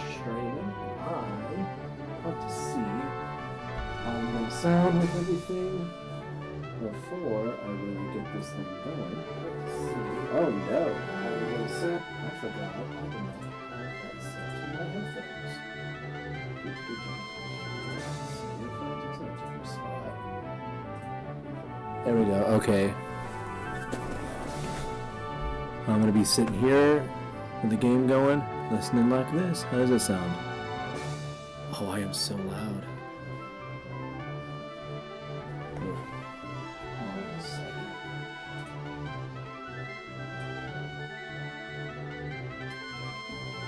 Shayman, and I want to see how I'm going to sound with everything before I really get this thing going. Let's see. Oh no! I'm going to set. I forgot. I did not have that set to my headphones. There we go. Okay. I'm going to be sitting here with the game going, listening like this. How does it sound? Oh, I am so loud.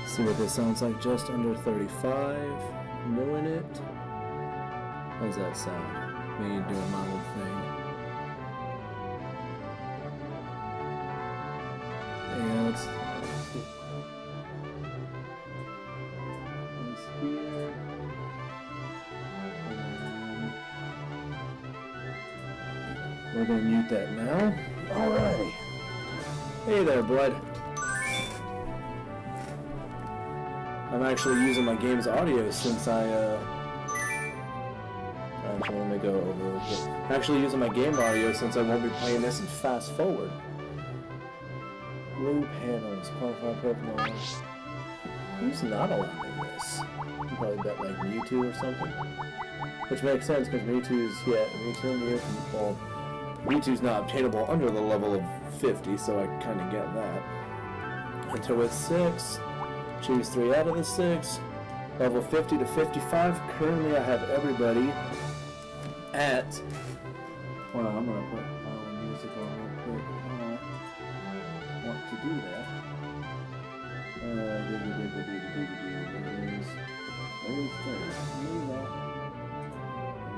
See what this sounds like, just under 35 million. How does that sound? Me doing my own thing. Yeah, let's see. Here. We're gonna mute that now. Alrighty. Hey there, bud. I'm actually using my game's audio since actually, let me go over real quick. I'm actually using my game audio since I won't be playing this in fast forward. Blue panels, qualified Pokemon. Who's not allowed in this? You probably bet like Mewtwo or something. Which makes sense because Mewtwo's, well, Mewtwo's not obtainable under the level of 50, so I kind of get that. Until with 6. Choose 3 out of the 6. Level 50 to 55. Currently I have everybody at... Well, I'm going to put my own music on real quick. I want to do that.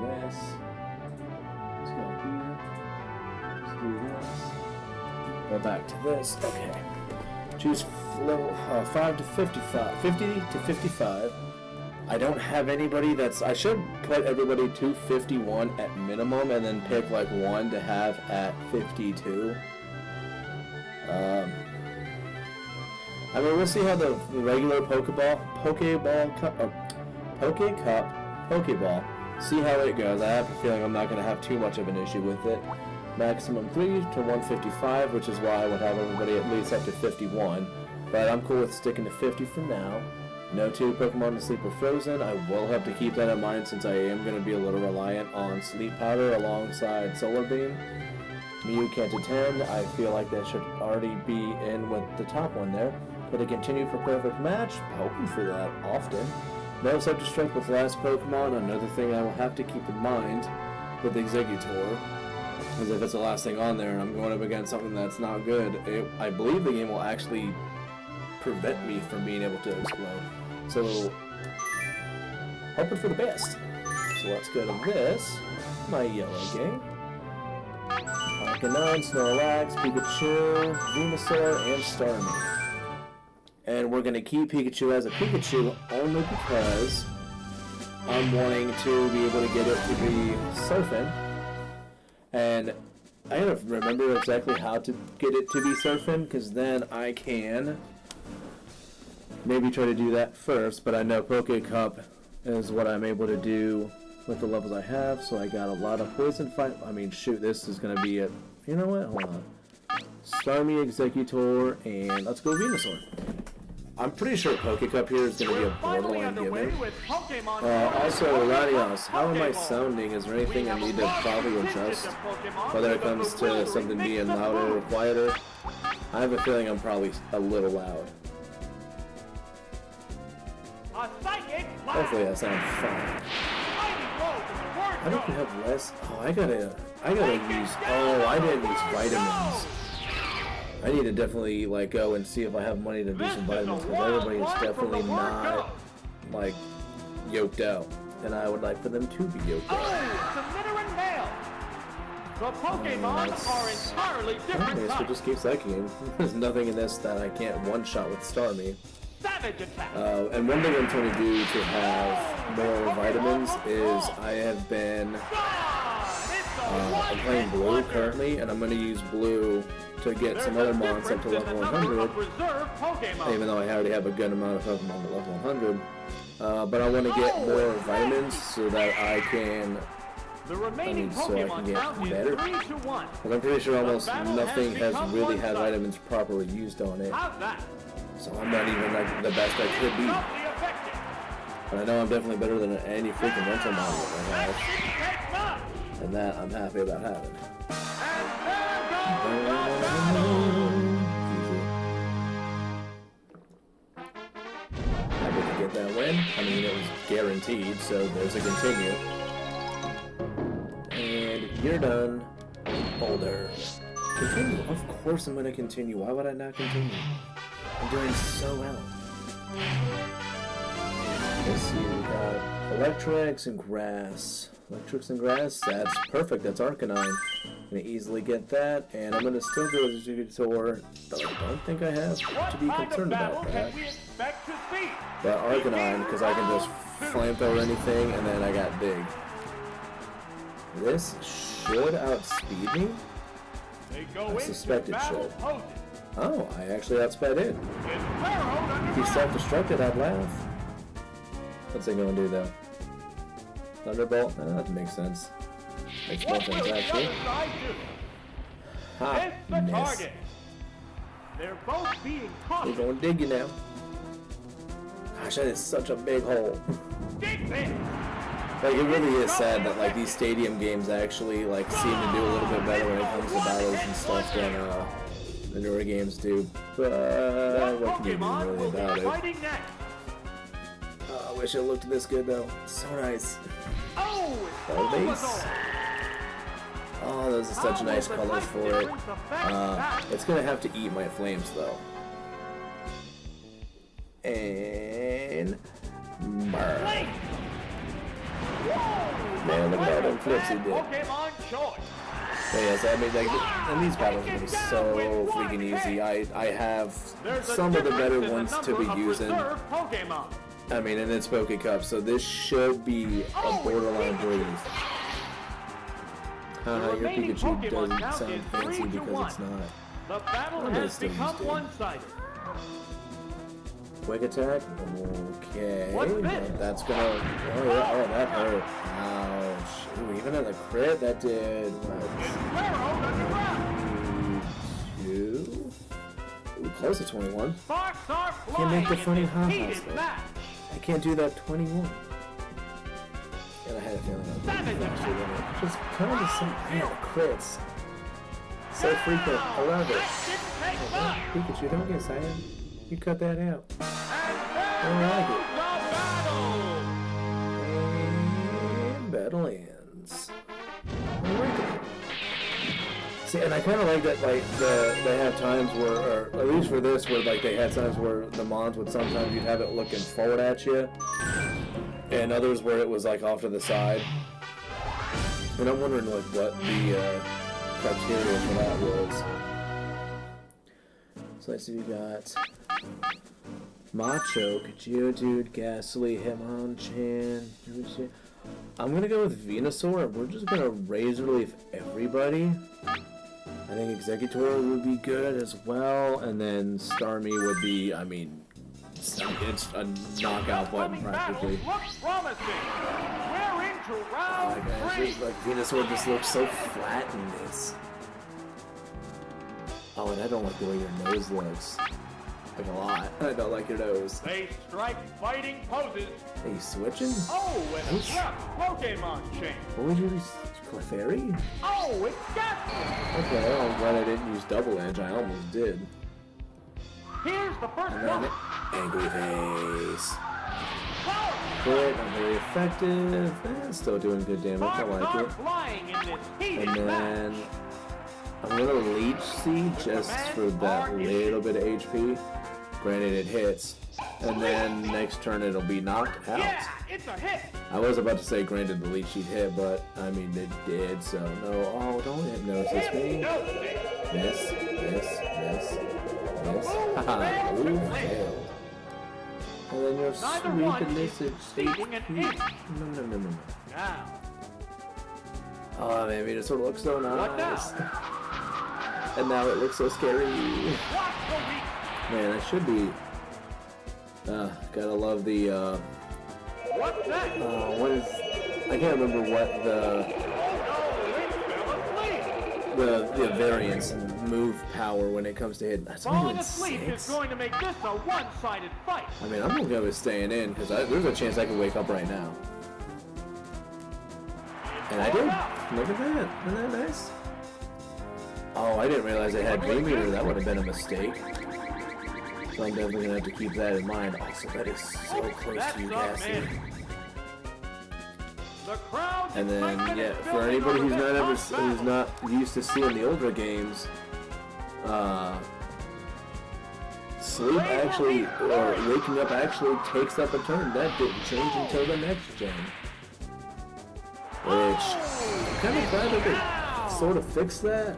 Where's this? Let's go here. Let's do this. Go back to this. Okay. Choose level 5 to 55, 50 to 55. I don't have anybody that's... I should put everybody to 51 at minimum and then pick like one to have at 52. I mean, we'll see how the regular Pokeball Pokeball, see how it goes. I have a feeling I'm not going to have too much of an issue with it. Maximum 3 to 155, which is why I would have everybody at least up to 51. But I'm cool with sticking to 50 for now. No 2 Pokemon to sleep or frozen. I will have to keep that in mind since I am going to be a little reliant on Sleep Powder alongside Solar Beam. Mew can't attend. I feel like that should already be in with the top one there. But a continue for perfect match, hoping for that often. No self-destruct with last Pokemon. Another thing I will have to keep in mind with Exeggutor is if it's the last thing on there and I'm going up against something that's not good, I believe the game will actually prevent me from being able to explode. So, hoping for the best. So let's go to this, my yellow game. Arcanine, Snorlax, Pikachu, Venusaur, and Starmie. And we're going to keep Pikachu as a Pikachu only because I'm wanting to be able to get it to be Surfing. And I gotta remember exactly how to get it to be Surfing, because then I can maybe try to do that first. But I know Poké Cup is what I'm able to do with the levels I have, so I got a lot of Poison Fight. I mean, shoot, this is going to be it. You know what? Hold on. Starmie, Exeggutor, and let's go Venusaur. I'm pretty sure Poké Cup here is going to be a borderline given. Also, Latios, how am I sounding? Is there anything I need to probably adjust? Whether it comes to something being louder or quieter? I have a feeling I'm probably a little loud. Hopefully that sounds fine. How do you have less? Oh, I gotta use, oh, I didn't use vitamins. I need to definitely, like, go and see if I have money to do some vitamins, because everybody is definitely not, like, yoked out. And I would like for them to be yoked out. The Pokemon are entirely different types. We'll just keep psyching. There's nothing in this that I can't one-shot with Starmie. And one thing I'm trying to do to have more vitamins is I have been I'm playing blue currently, and I'm going to use blue to get some other mons up to level 100, even though I already have a good amount of Pokemon at level 100. But I want to get more vitamins so that I can, so I can get better. Because I'm pretty sure almost nothing has really had vitamins properly used on it. So I'm not even like the best I could be. But I know I'm definitely better than any freaking rental model I have. And that I'm happy about having. Happy to get that win. I mean, it was guaranteed, so there's a continue. And you're done. Boulder. Continue. Of course I'm going to continue. Why would I not continue? I'm doing so well. Let's see, we got Electrix and Grass. Electrix and Grass, that's perfect, that's Arcanine. I'm gonna easily get that, and I'm gonna still do a Exeggutor, but I don't think I have to be concerned about that. But Arcanine, because I can just flamethrower anything, and then I got Dig. This should outspeed me? I suspect it should. Oh, I actually outsped it. If he self-destructed, I'd laugh. What's it gonna do though? Thunderbolt? That makes sense. Makes more sense actually. Ha! Miss. They're both being caught. We're going to dig you now. Gosh, that is such a big hole. Like it really is sad that like these stadium games actually like seem to do a little bit better when it comes to battles and stuff than the newer games do. But what can you do really about it? I wish it looked this good though. So nice. Ball base. Oh, those are such nice colors for it. It's gonna have to eat my flames though. And burn. Man, look at all them flips he did. But yes, I mean, like, and these battles are so freaking easy. I have some of the better ones to be using. I mean, and it's Poke Cup, so this should be a borderline breeze. Haha, your Pikachu doesn't sound fancy because it's not. The battle has become one-sided. Quick attack? Okay. That's gonna... Oh, yeah. Oh, that hurt. Ouch. Ooh, even on the crit, that did... What? 2? Ooh, close to 21. Can't make the funny ha-has, though. I can't do that 21. And I had a feeling I was faster than it. Just kind of some crits. So frequent. I love it. Oh, Pikachu, don't get Cyan. You cut that out. I don't like it. And battle ends. I like it. See, and I kind of like that, like, they have times where, or at least for this, where, like, they had times where the mons would sometimes you'd have it looking forward at you, and others where it was, like, off to the side. And I'm wondering, like, what the criteria for that was. So let's see, we got Machoke, Geodude, Ghastly, Hitmonchan. I'm gonna go with Venusaur. We're just gonna Razor Leaf everybody. I think Exeggutor would be good as well, and then Starmie would be, I mean, it's a knockout button practically. Oh my gosh, like Venusaur just looks so flat in this. Oh, and I don't like the way your nose looks. Like a lot. I don't like your nose. They strike fighting poses. Are you switching? Oh, it's Pokemon chain. What would you use? Clefairy? Oh, it's Ghastly. Okay, I'm glad I didn't use Double Edge. I almost did. Here's the first And then one. Angry Face. Good, not very effective. Still doing good damage. I like it. And then I'm gonna Leech Seed just for that little bit of HP. Granted, it hits. And then next turn it'll be knocked out. Yeah, it's a hit. I was about to say granted the Leech Seed hit, but I mean it did, so no. Oh, don't hypnosis me. Miss. Haha, ooh, failed. And then your sweet illicit HP. No. Now. Oh man, it sort of looks so nice. What now? And now it looks so scary. Watch the weak. Man, I should be. Gotta love the. What's that? What is? I can't remember what Oh no, it fell asleep. the variance and move power when it comes to hitting. That's only Falling doing asleep 6. is going to make this a one-sided fight. I mean, I'm gonna go with staying in because there's a chance I could wake up right now. And I did. Look at that. Isn't that nice? Oh, I didn't realize I had Dream Eater. That would have been a mistake. So I'm definitely gonna have to keep that in mind. Also, that is so close That's to you, up, Cassie. man. The crowd's And then, excitement yeah, is for building anybody over who's this not hot battle. who's not used to seeing the older games, sleep actually, or waking up actually takes up a turn. That didn't change until the next gen. Which, I'm kind of glad that they sort of fixed that.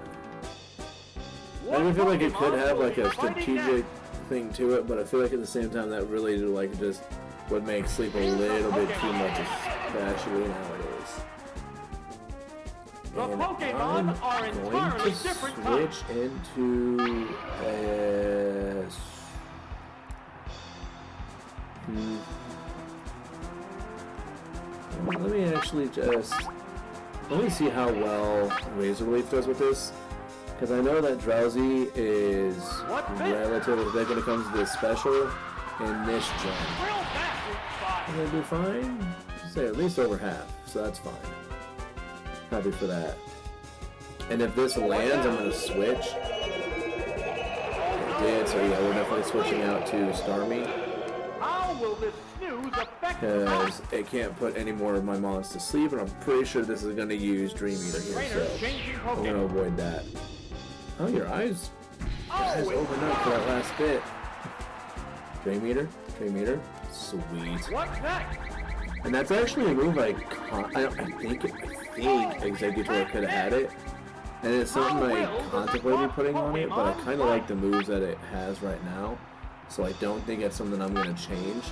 I do feel like it could have like a strategic thing to it, but I feel like at the same time that really like just would make sleep a little bit too much, especially nowadays. The And Pokemon are I'm going entirely to different switch types. into let me actually just let me see how well Razor Leaf does with this, because I know that Drowsy is What's this? relatively big when it comes to this special in this gen. Real backward spot. I'm gonna do fine. Say at least over half, so that's fine. Happy for that. And if this lands, I'm gonna switch. It did, so yeah, we're definitely switching out to Starmie, How will this snooze affect the because it can't put any more of my mons to sleep, and I'm pretty sure this is gonna use Dream Eater here, trainer so changing I'm gonna Pokemon? avoid that. Oh, your eyes Oh, it's open up for that last bit. Dream Eater, sweet. What's next? And that's actually a move I think Executor could have had it. And it's something I contemplated putting on it, but I kind of like the moves that it has right now. So I don't think it's something I'm going to change.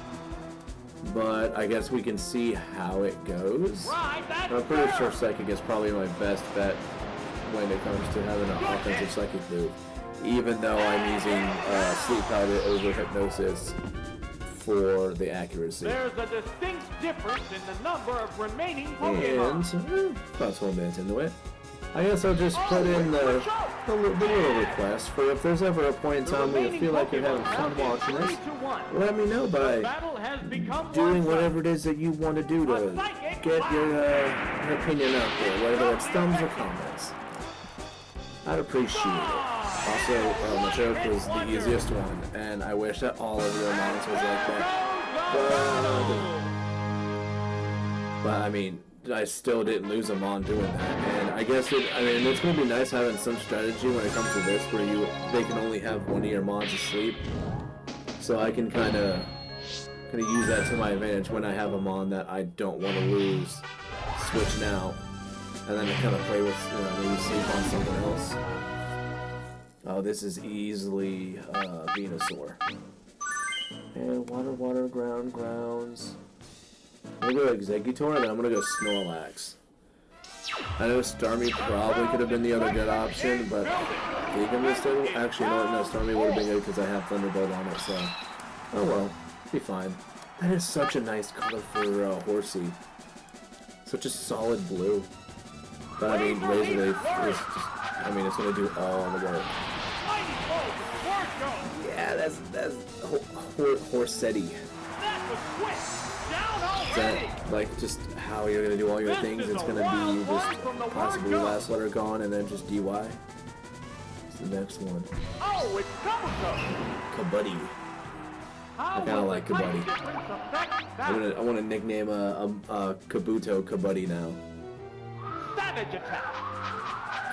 But I guess we can see how it goes. Right, that's I'm pretty sure fair. Psychic is probably my best bet when it comes to having an offensive Psychic move. Even though I'm using Sleep Powder over Hypnosis for the accuracy. There's a distinct difference in the number of remaining Pokemon. And about 12 minutes into it, I guess I'll just put in the little request for if there's ever a point in time where you feel like you're having fun watching this, let me know by doing whatever it is that you want to do to get your opinion out there, whether it's thumbs or comments. I'd appreciate it. Also, Machoke was the easiest one, and I wish that all of your mods was like that. But I mean, I still didn't lose them on doing that, and I guess it's gonna be nice having some strategy when it comes to this, where they can only have one of your mods asleep, so I can kind of use that to my advantage when I have a mon that I don't want to lose. Switch now, and then kind of play with maybe sleep on something else. Oh, this is easily Venusaur. And water, grounds. I'm gonna go Executor, and then I'm gonna go Snorlax. I know Starmie probably could have been the other good option, but actually, no, Starmie would have been good because I have Thunderbolt on it, so. Oh well, be fine. That is such a nice color for Horsey. Such a solid blue. But I mean, Razor Leaf is just, it's gonna do all the work. Yeah, that's Horsetti. That was quick. Down Is already. that like just how you're gonna do all your things? It's gonna be just possibly last letter gone and then just DY. What's the next one? Oh, it's Kabuto. Kabuddy. How I kinda will like the height Kabuddy. difference affect I that? want to nickname Kabuto Kabuddy now. Savage attack.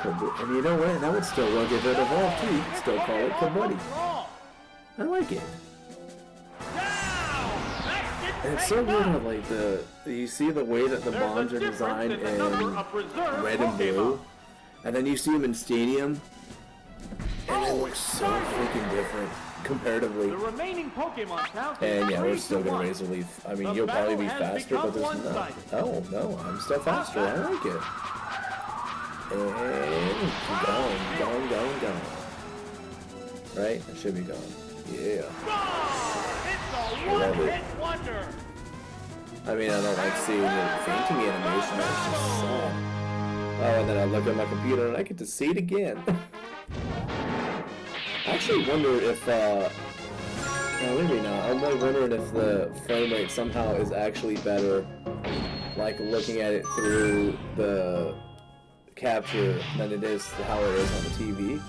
And you know what? That would still work if it evolved too. You could still call it Kabuddy. Wrong. I like it. Down. And it's so weird how like you see the way that the bonds are designed in red and blue, and then you see them in Stadium, and they look so freaking different comparatively. The remaining Pokemon count is And yeah, we're 3 still to gonna 1. Razor Leaf. I mean, The you'll probably be battle has faster, but become there's not. one-sided. Oh no, I'm still faster. I like it. And gone. Right? It should be gone. Yeah. It's a one-hit wonder. I mean, I don't like seeing the fainting animation. That's just sad. Oh, and then I look at my computer and I get to see it again. I actually wonder if, no, maybe not. I'm really wondering if the frame rate somehow is actually better, like looking at it through the capture than it is how it is on the TV.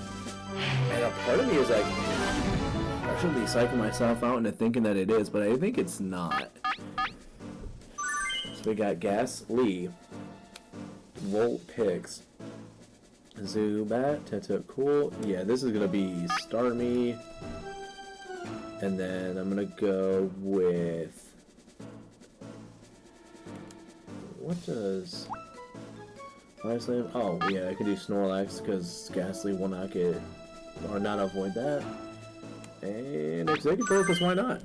And a part of me is like, actually psyching myself out into thinking that it is, but I think it's not. So we got Ghastly, Vulpix, Zubat, Tentacool. Yeah, this is gonna be Starmie. And then I'm gonna go with, what does last name? Oh yeah, I can do Snorlax because Ghastly will not get or not avoid that. And Exeggutor, because why not?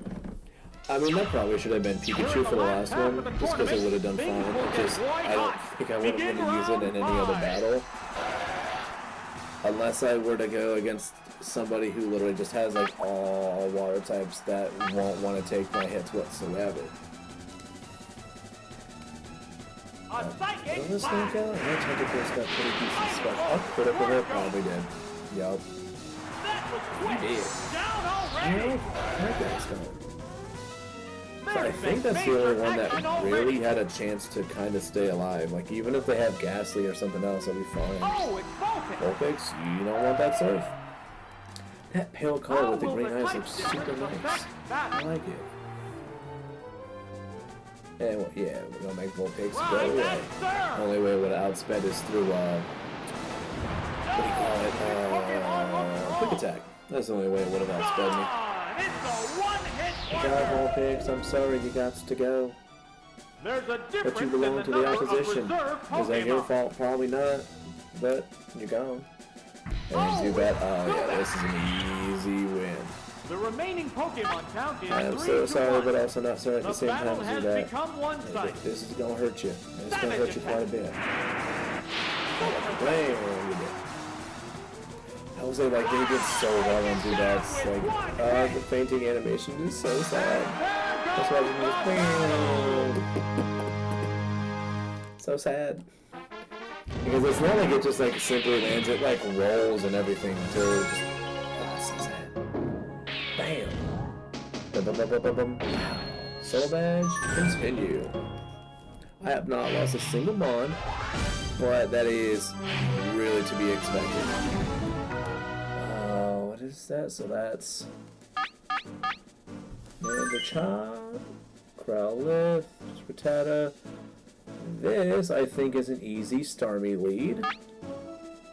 I mean, that probably should have been Pikachu for the last one, just because it would have done fine. I don't think I would have want to use it in any other battle. Unless I were to go against somebody who literally just has like all water types that won't want to take my hits whatsoever. Does this thing count? My Tentacle's got pretty decent stuff. Oh, critical hit, probably did. Yup. He did. That guy's going. So I think that's the only one that really had a chance to kind of stay alive. Like, even if they have Ghastly or something else, they'll be fine. Vulpix, you don't want that surf. That pale color with the green eyes looks super nice. I like it. And, well, yeah, we're gonna make Vulpix go away. Only way it would have outsped is through, what do you call it? Quick attack. That's the only way it would have outsped me. God, Vulpix, I'm sorry you got to go. But you belong to the opposition. Is that your fault? Probably not. But you're gone. And Zubat, oh yeah, this is an easy win. The remaining Pokemon count is I am so sorry, but also not sorry at the same time, Zubat. Zubat. This is gonna hurt you. It's gonna hurt you quite a bit. Blam! I was like, they did so well on Zubat's, like, the fainting animation is so sad. That's why I just, so sad. Because it's not like it just, like, simply lands, it, like, rolls and everything, too. Just, so sad. Bam! Bum. Soul Badge, continue. I have not lost a single Mon, but that is really to be expected. What is that? So that's Mandrachop, Growlithe, Rattata. This, I think, is an easy Starmie lead.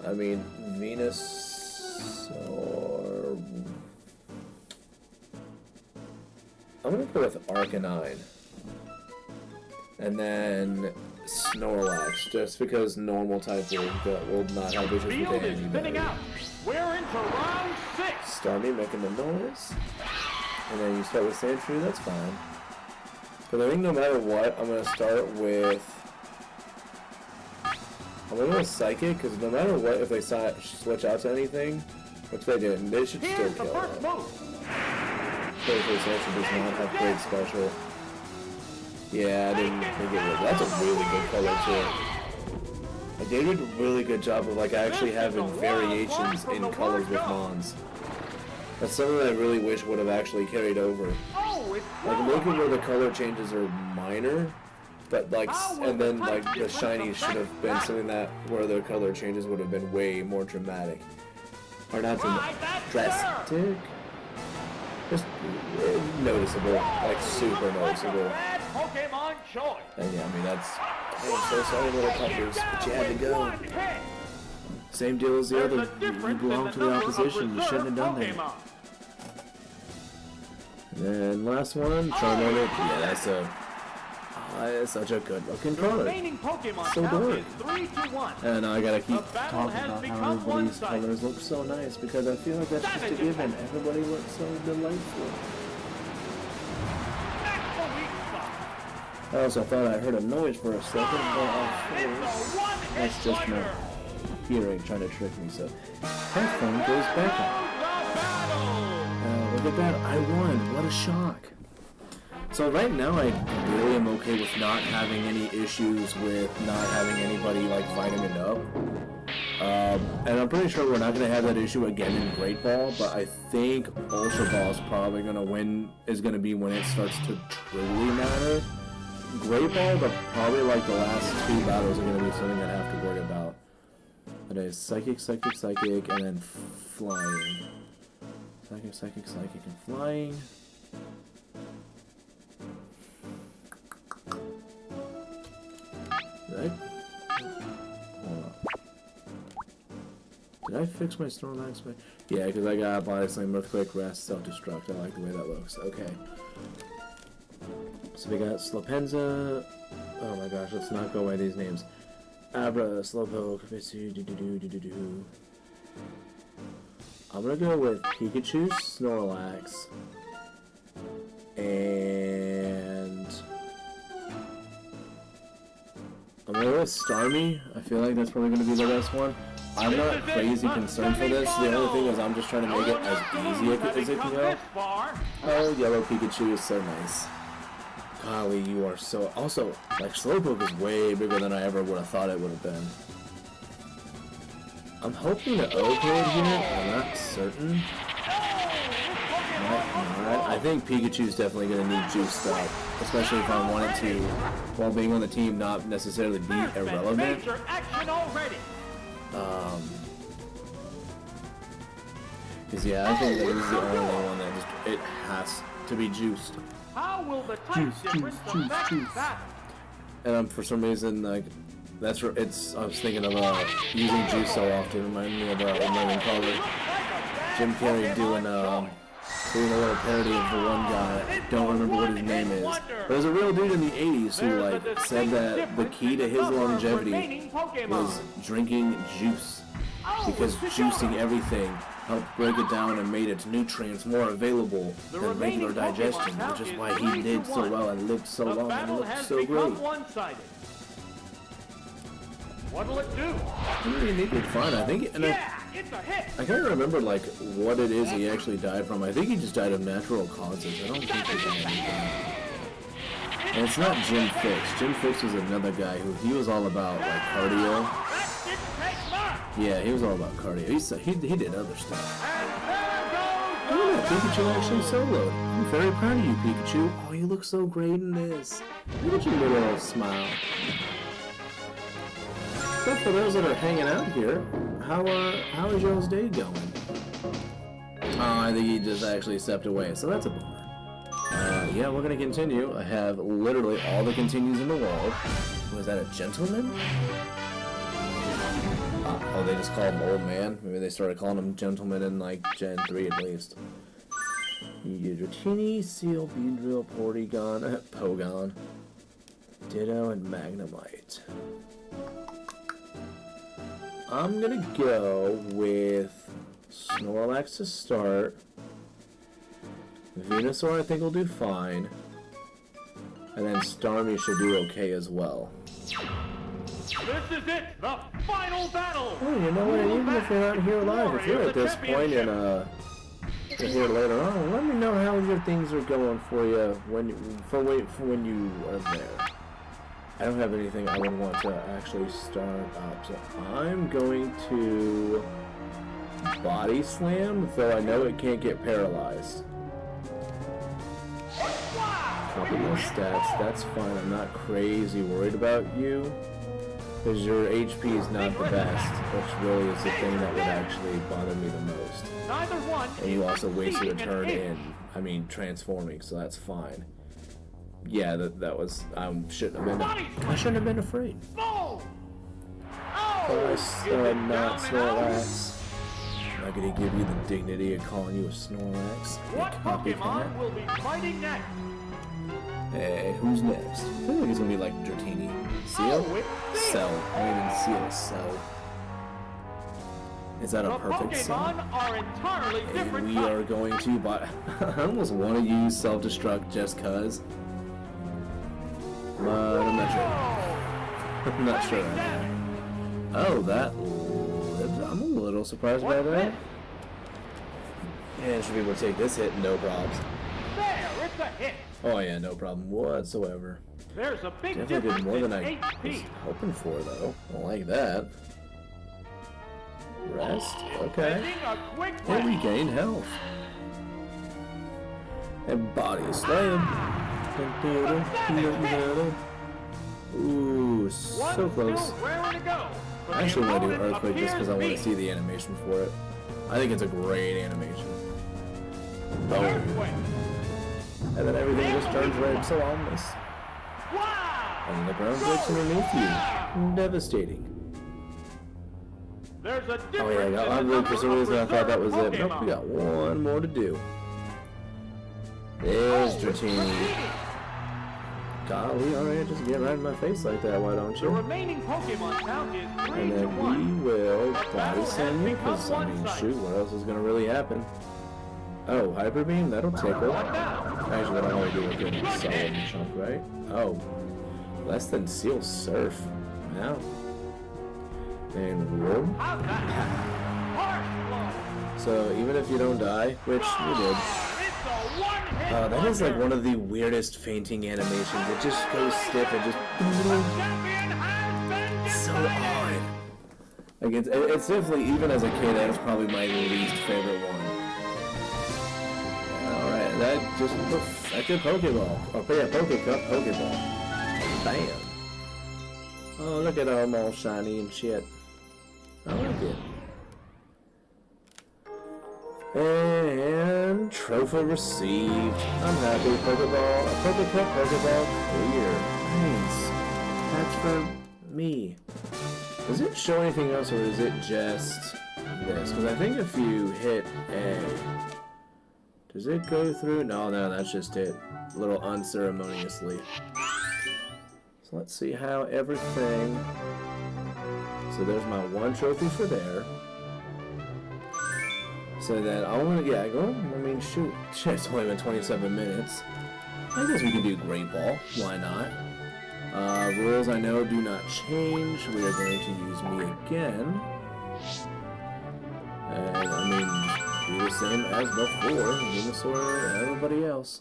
I mean, Venus or... I'm gonna go with Arcanine. And then Snorlax, just because normal type will not have issues with anybody. We're into round 6. Starmie making the noise. And then you start with Sandshrew, that's fine. But I think no matter what, I'm going to start with... I'm going to go with Psychic, because no matter what, if they switch out to anything, which they didn't, they should still kill it. Sandshrew does not have great special. Yeah, I didn't think it was. That's a really good color, too. Like, they did a really good job of, like, actually having variations in colors with Mons. That's something I really wish would have actually carried over. Like, making where the color changes are minor, but, like, and then, like, the shinies should have been something that, where the color changes would have been way more dramatic. Or not drastic? Just noticeable. Like, super noticeable. And yeah, I mean, that's... I'm so sorry, little puppers, but you had to go. Same deal as the other. You belong to the opposition. You shouldn't have done that. And then last one, Charmander. Yeah, that's such a good looking color. So good. And I gotta keep talking about how everybody's colors look so nice because I feel like that's just a given. Everybody looks so delightful. I also thought I heard a noise for a second, but that's just me. disappearing, trying to trick me. So Headphone goes back up. Look at that, I won. What a shock. So right now I really am okay with not having any issues with not having anybody like vitamin up. And I'm pretty sure we're not going to have that issue again in Great Ball, but I think Ultra Ball is probably going to win, is going to be when it starts to truly matter. Great Ball, but probably like the last two battles are going to be something I have to worry about. That is Psychic, Psychic, Psychic, and then Flying. Psychic, Psychic, Psychic, and Flying. Right? Hold on. Did I fix my Snorlax? Yeah, because I got Body Slam, Earthquake, Rest, Self-Destruct. I like the way that looks. Okay. So we got Slopenza. Oh my gosh, let's not go by these names. Abra, Slowpoke, Mitsu, do. I'm gonna go with Pikachu, Snorlax, and I'm gonna go with Starmie. I feel like that's probably gonna be the best one. I'm not crazy concerned for this. The only thing is I'm just trying to make it as easy as it can go. Oh, Yellow Pikachu is so nice. Golly, you are so... Also, like, Slowpoke is way bigger than I ever would have thought it would have been. I'm hoping to O-code here. I'm not certain. I think Pikachu's definitely going to need juiced up. Especially if I wanted to, while being on the team, not necessarily be irrelevant. Because, yeah, I think that this is the only one that just... It has to be juiced. How will the type difference affect that? And for some reason, like, that's where it's. I was thinking of using juice so often. It reminded me of in college, Jim Carrey doing a little parody of the one guy. I don't remember what his name is. But there's a real dude in the '80s who like said that the key to his longevity was drinking juice, because juicing everything helped break it down and made its nutrients more available than regular digestion, which is why he did so well and lived so long and looked so great. What'll it do? I mean, he did fine. I think, and it's a hit. I can't remember like what it is he actually died from. I think he just died of natural causes. I don't think he died of anything. And it's not Jim Fix. Jim Fix was another guy who he was all about like cardio. Yeah, he was all about cardio. He did other stuff. Oh, Pikachu actually soloed. I'm very proud of you, Pikachu. Oh, you look so great in this. Look at your little smile. So for those that are hanging out here, how is y'all's day going? Oh, I think he just actually stepped away, so that's a bummer. Yeah, we're gonna continue. I have literally all the continues in the world. Was that a gentleman? Oh, they just call him old man? Maybe they started calling him gentleman in like Gen 3 at least. Dratini, Seal, Beedrill, Porygon, Ditto, and Magnemite. I'm gonna go with Snorlax to start. Venusaur I think will do fine. And then Starmie should do okay as well. This is it, the final battle. Oh, you know what? Even if you're not here live, if you're at this point and if you're here later on, let me know how your things are going for you when you are there. I don't have anything I would want to actually start up, so I'm going to Body Slam, though I know it can't get paralyzed. Copy my stats, that's fine. I'm not crazy worried about you. Because your HP is not the best, which really is the thing that would actually bother me the most. And you also wasted a turn transforming, so that's fine. Yeah, that was, I shouldn't have been afraid. Oh, Not Snorlax. I'm not gonna give you the dignity of calling you a Snorlax. What Pokemon will be fighting next? Hey, who's next? I feel like it's gonna be like Dratini. Seal? Cell. I mean, Seal. Cell. Is that a perfect Cell? And we are going to buy... I almost want to use Self-Destruct just cuz. But I'm not sure. I'm not sure. Oh, that I'm a little surprised by that. And should be able to take this hit, no problems. There, it's a hit. Oh yeah, no problem whatsoever. There's a big Definitely difference did more than in I was HP. hoping for, though. I like that. Rest. Okay. Taking a quick And rest. regain health. And body slam. Ooh, so One close. still raring to go. But I the actually want to do opponent Earthquake just because I want to appears see the animation for it. I think it's a great animation. Oh. Earthquake. And then everything just turns red, so ominous. Wow. And the ground breaks underneath you. Devastating. There's a Oh difference yeah, I in got the my loop for some number of reason. I thought that was it. reserve Nope, we Pokemon. got one more to do. There's Oh, it's Dratini. repeating. Golly, alright, just get right in my face like that, why don't The you? remaining Pokemon count is 3 And to then 1. we will battle body has slam you, become because, I mean, one-sided. shoot, what else is going to really happen? Oh, Hyper Beam, that'll tickle. One down. Actually, that'll only do a good solid hit. chunk, right? Oh, less than Seal Surf. Now. And room. How's that? Harsh blow. So, even if you don't die, which you did. It's a one-hit That is like wonder. one of the weirdest fainting animations. It just goes stiff and just Champion has so been odd. defeated. Like it's definitely, even as a kid, that's probably my least favorite one. All right, that just perfected Pokeball. Oh yeah, Pokecup, Pokeball. Bam. Oh, look at them all shiny and shit. I like it. And trophy received. I'm happy. Pokeball, Pokecup, Pokeball clear. Nice. That's for me. Does it show anything else, or is it just this? Because I think if you hit A, does it go through? No, that's just it. A little unceremoniously. So let's see how everything. So there's my one trophy for there. So then I want to, yeah, go. I mean, shoot, it's only been 27 minutes. I guess we can do Great Ball. Why not? Rules I know do not change. We are going to use me again. And I mean, do the same as before. Venusaur and everybody else.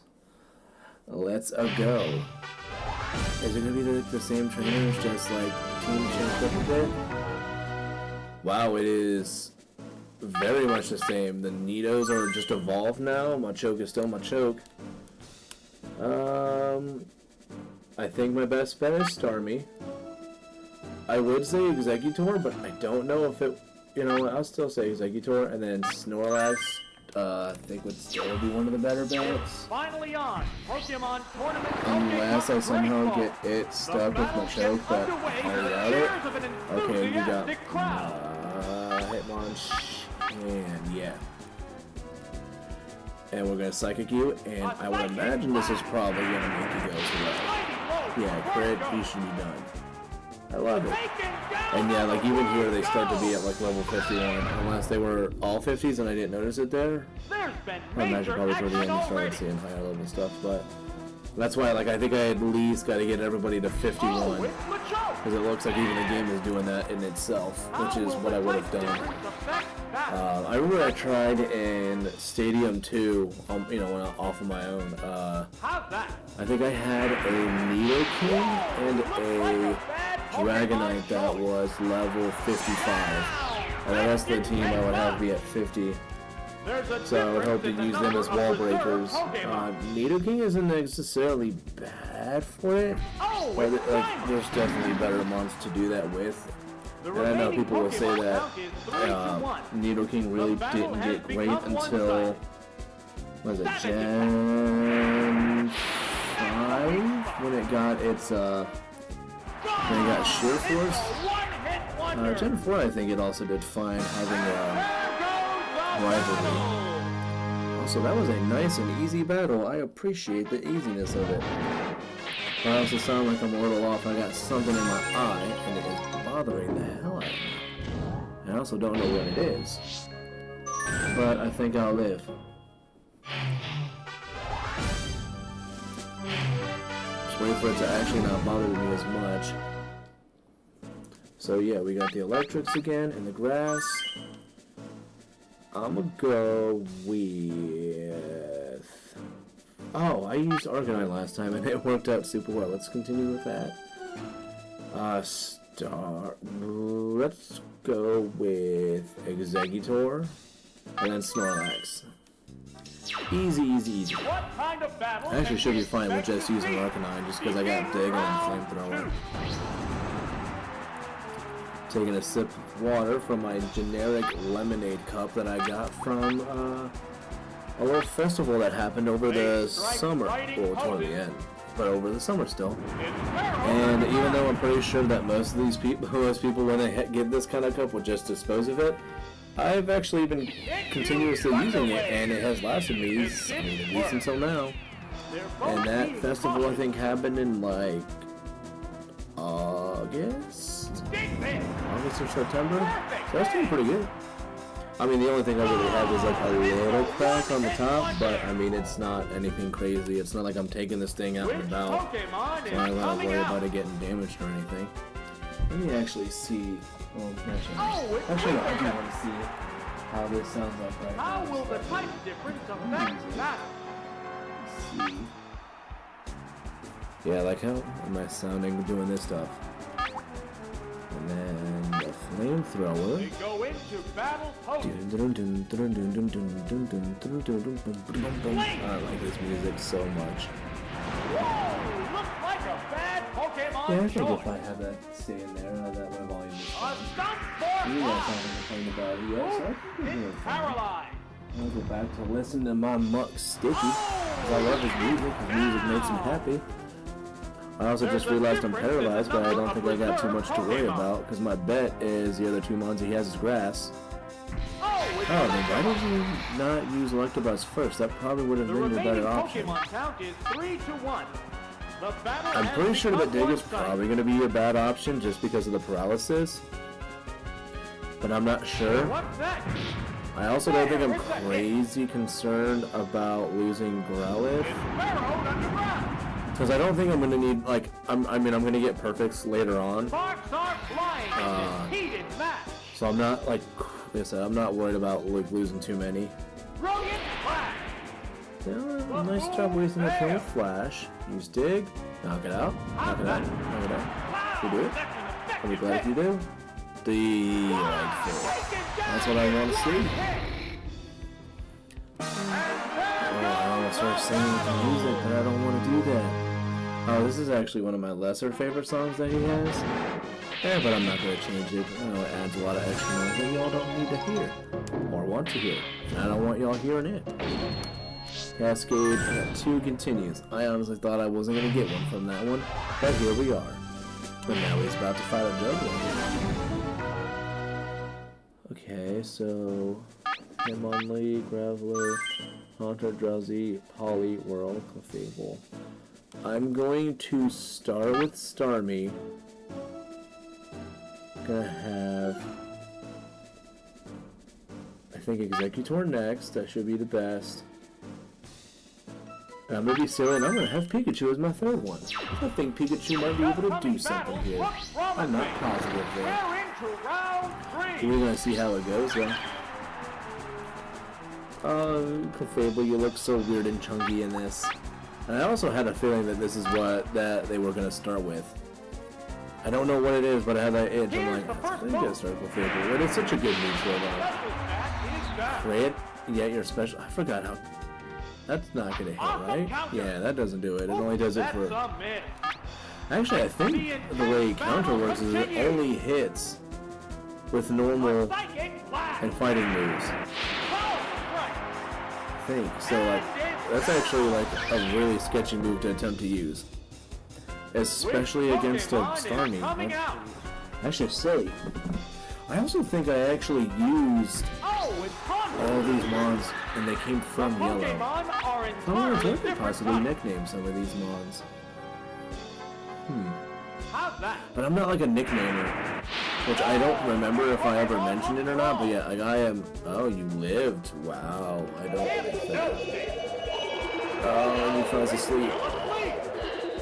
Let's go. Is it going to be the same trainers, just like team changed up a bit? Wow, it is very much the same. The Nidos are just evolved now. Machoke is still Machoke. I think my best bet is Starmie. I would say Exeggutor, but I don't know if it... You know what, I'll still say Exeggutor, and then Snorlax, I think would still be one of the better bets. Finally on Pokemon Tournament. Unless I Pokemon somehow Great Ball. get it The stuck with battle Machoke, gets but underway I to the doubt it. cheers of an Okay, we got enthusiastic crowd. Hitmonlee, and yeah. And we're gonna Psychic you, and I would imagine this is probably gonna make you go to Mighty blow yeah, from crit, Marco. you should be done. I love it. Taken down And yeah, like by even here they start to be Marco. at like level 51, unless they were all 50s and I didn't notice it there. There's been I imagine major probably toward the action end you started already. seeing higher level stuff, but that's why like I think I at least got to get everybody to 51. Oh, it's Machoke. Because it looks like even the game is doing that in itself, which is what I would have done. I remember I tried in Stadium 2, you know, when off of my own. How's that? I think I had a Nidoking and a Dragonite that was level 55. And the rest of the team I would have to be at 50. So I would hope to use them as wall breakers. Nidoking isn't necessarily bad for it, but like, there's definitely better months to do that with. And I know people will say that Nidoking really didn't get great until, was it Gen 5? When it got its, when it got Sheer Force? Gen 4 I think it also did fine having rivalry. Also, that was a nice and easy battle. I appreciate the easiness of it. I also sound like I'm a little off. I got something in my eye, and it is bothering the hell out of me. I also don't know what it is. But I think I'll live. Just wait for it to actually not bother me as much. So yeah, we got the electrics again in the grass. I'm gonna go with... Oh, I used Arcanine last time and it worked out super well. Let's continue with that. Let's go with Exeggutor and then Snorlax. Easy, easy, easy. What kind of battle I actually should be fine with just using Arcanine just because I got Dig and Flamethrower. Taking a sip of water from my generic lemonade cup that I got from a little festival that happened over the summer. Well, toward the end, but over the summer still. And even though I'm pretty sure that most people when they get this kind of cup will just dispose of it, I've actually been continuously using it, and it has lasted me, at least until now. And that festival, I think, happened in like August or September. So that's doing pretty good. I mean, the only thing I really have is like a little crack on the top, but I mean, it's not anything crazy. It's not like I'm taking this thing out and about, so I don't have to worry about it getting damaged or anything. Let me actually see. Well, actually, no, I do want to see how this sounds like right now. How will the type difference affect that? Let's see. Yeah, like how am I sounding doing this stuff? And then the Flamethrower. We go into battle pose. I like this music so much. Whoa! Looks like a bad Pokemon Yeah, I think choice. if I have that stay in there, that my volume is A fine. stunt for You guys fun. haven't complained about it yet, so I think we're doing It's fine. paralyzed. I'll go back to listen to my Muck Sticky, because I love his music. His music makes me happy. I also just realized I'm paralyzed, but I don't think I got too much to worry about, because my bet is the other two mons he has is grass. Oh, Oh, then why did you not use Electabuzz first? That probably would have the been the remaining better option. Pokemon count is 3-1. The battle I'm has pretty sure that become Dig is one-sided. probably going to be a bad option just because of the paralysis, but I'm not sure. What's that? I also don't think I'm crazy concerned about losing Growlithe, It's burrowed underground. because I don't think I'm going to need, like, I'm going to get perfects later on, Sparks are flying in this heated match. so I'm not, like I said, I'm not worried about like losing too many. Brilliant flash. Yeah, nice job wasting a turn with Flash. Use Dig, knock it out, knock it out, knock it out. You do it? I'll be glad if you do. Delightful. That's what I want to see. Oh, I almost started singing with the music, but I don't want to do that. Oh, this is actually one of my lesser favorite songs that he has. Yeah, but I'm not going to change it. I know it adds a lot of extra noise that y'all don't need to hear. Or want to hear. And I don't want y'all hearing it. Cascade 2 continues. I honestly thought I wasn't going to get one from that one, but here we are. And now he's about to fight a Juggler. Okay, so Hitmonlee, Graveler, Haunter, Drowsy, Polly, Whirl, Clefable. I'm going to start with Starmie. Gonna have, I think, Exeggutor next. That should be the best. And I'm gonna be silly, and I'm gonna have Pikachu as my third one. I think Pikachu might be able to do something here. I'm not positive though. We're into round 3. We're gonna see how it goes though. Clefable, you look so weird and chunky in this. And I also had a feeling that this is what they were gonna start with. I don't know what it is, but I have that itch. I'm like, I think I gotta start with Clefable. But it's such a good neutral though. Crit? Yeah, you're special. I forgot how. That's not gonna hit, right? Yeah, that doesn't do it. It only does it for. Actually, I think the way counter works is it only hits with normal and fighting moves. I think so. Like, that's actually like a really sketchy move to attempt to use, especially against a Starmie. Actually, silly. I also think I actually used all these mons, and they came from Yellow. Oh, I could possibly nickname some of these mons. But I'm not like a nicknamer, which I don't remember if I ever mentioned it or not, but yeah, like I am. Oh, you lived. Wow, I don't like that. Oh, and he falls asleep.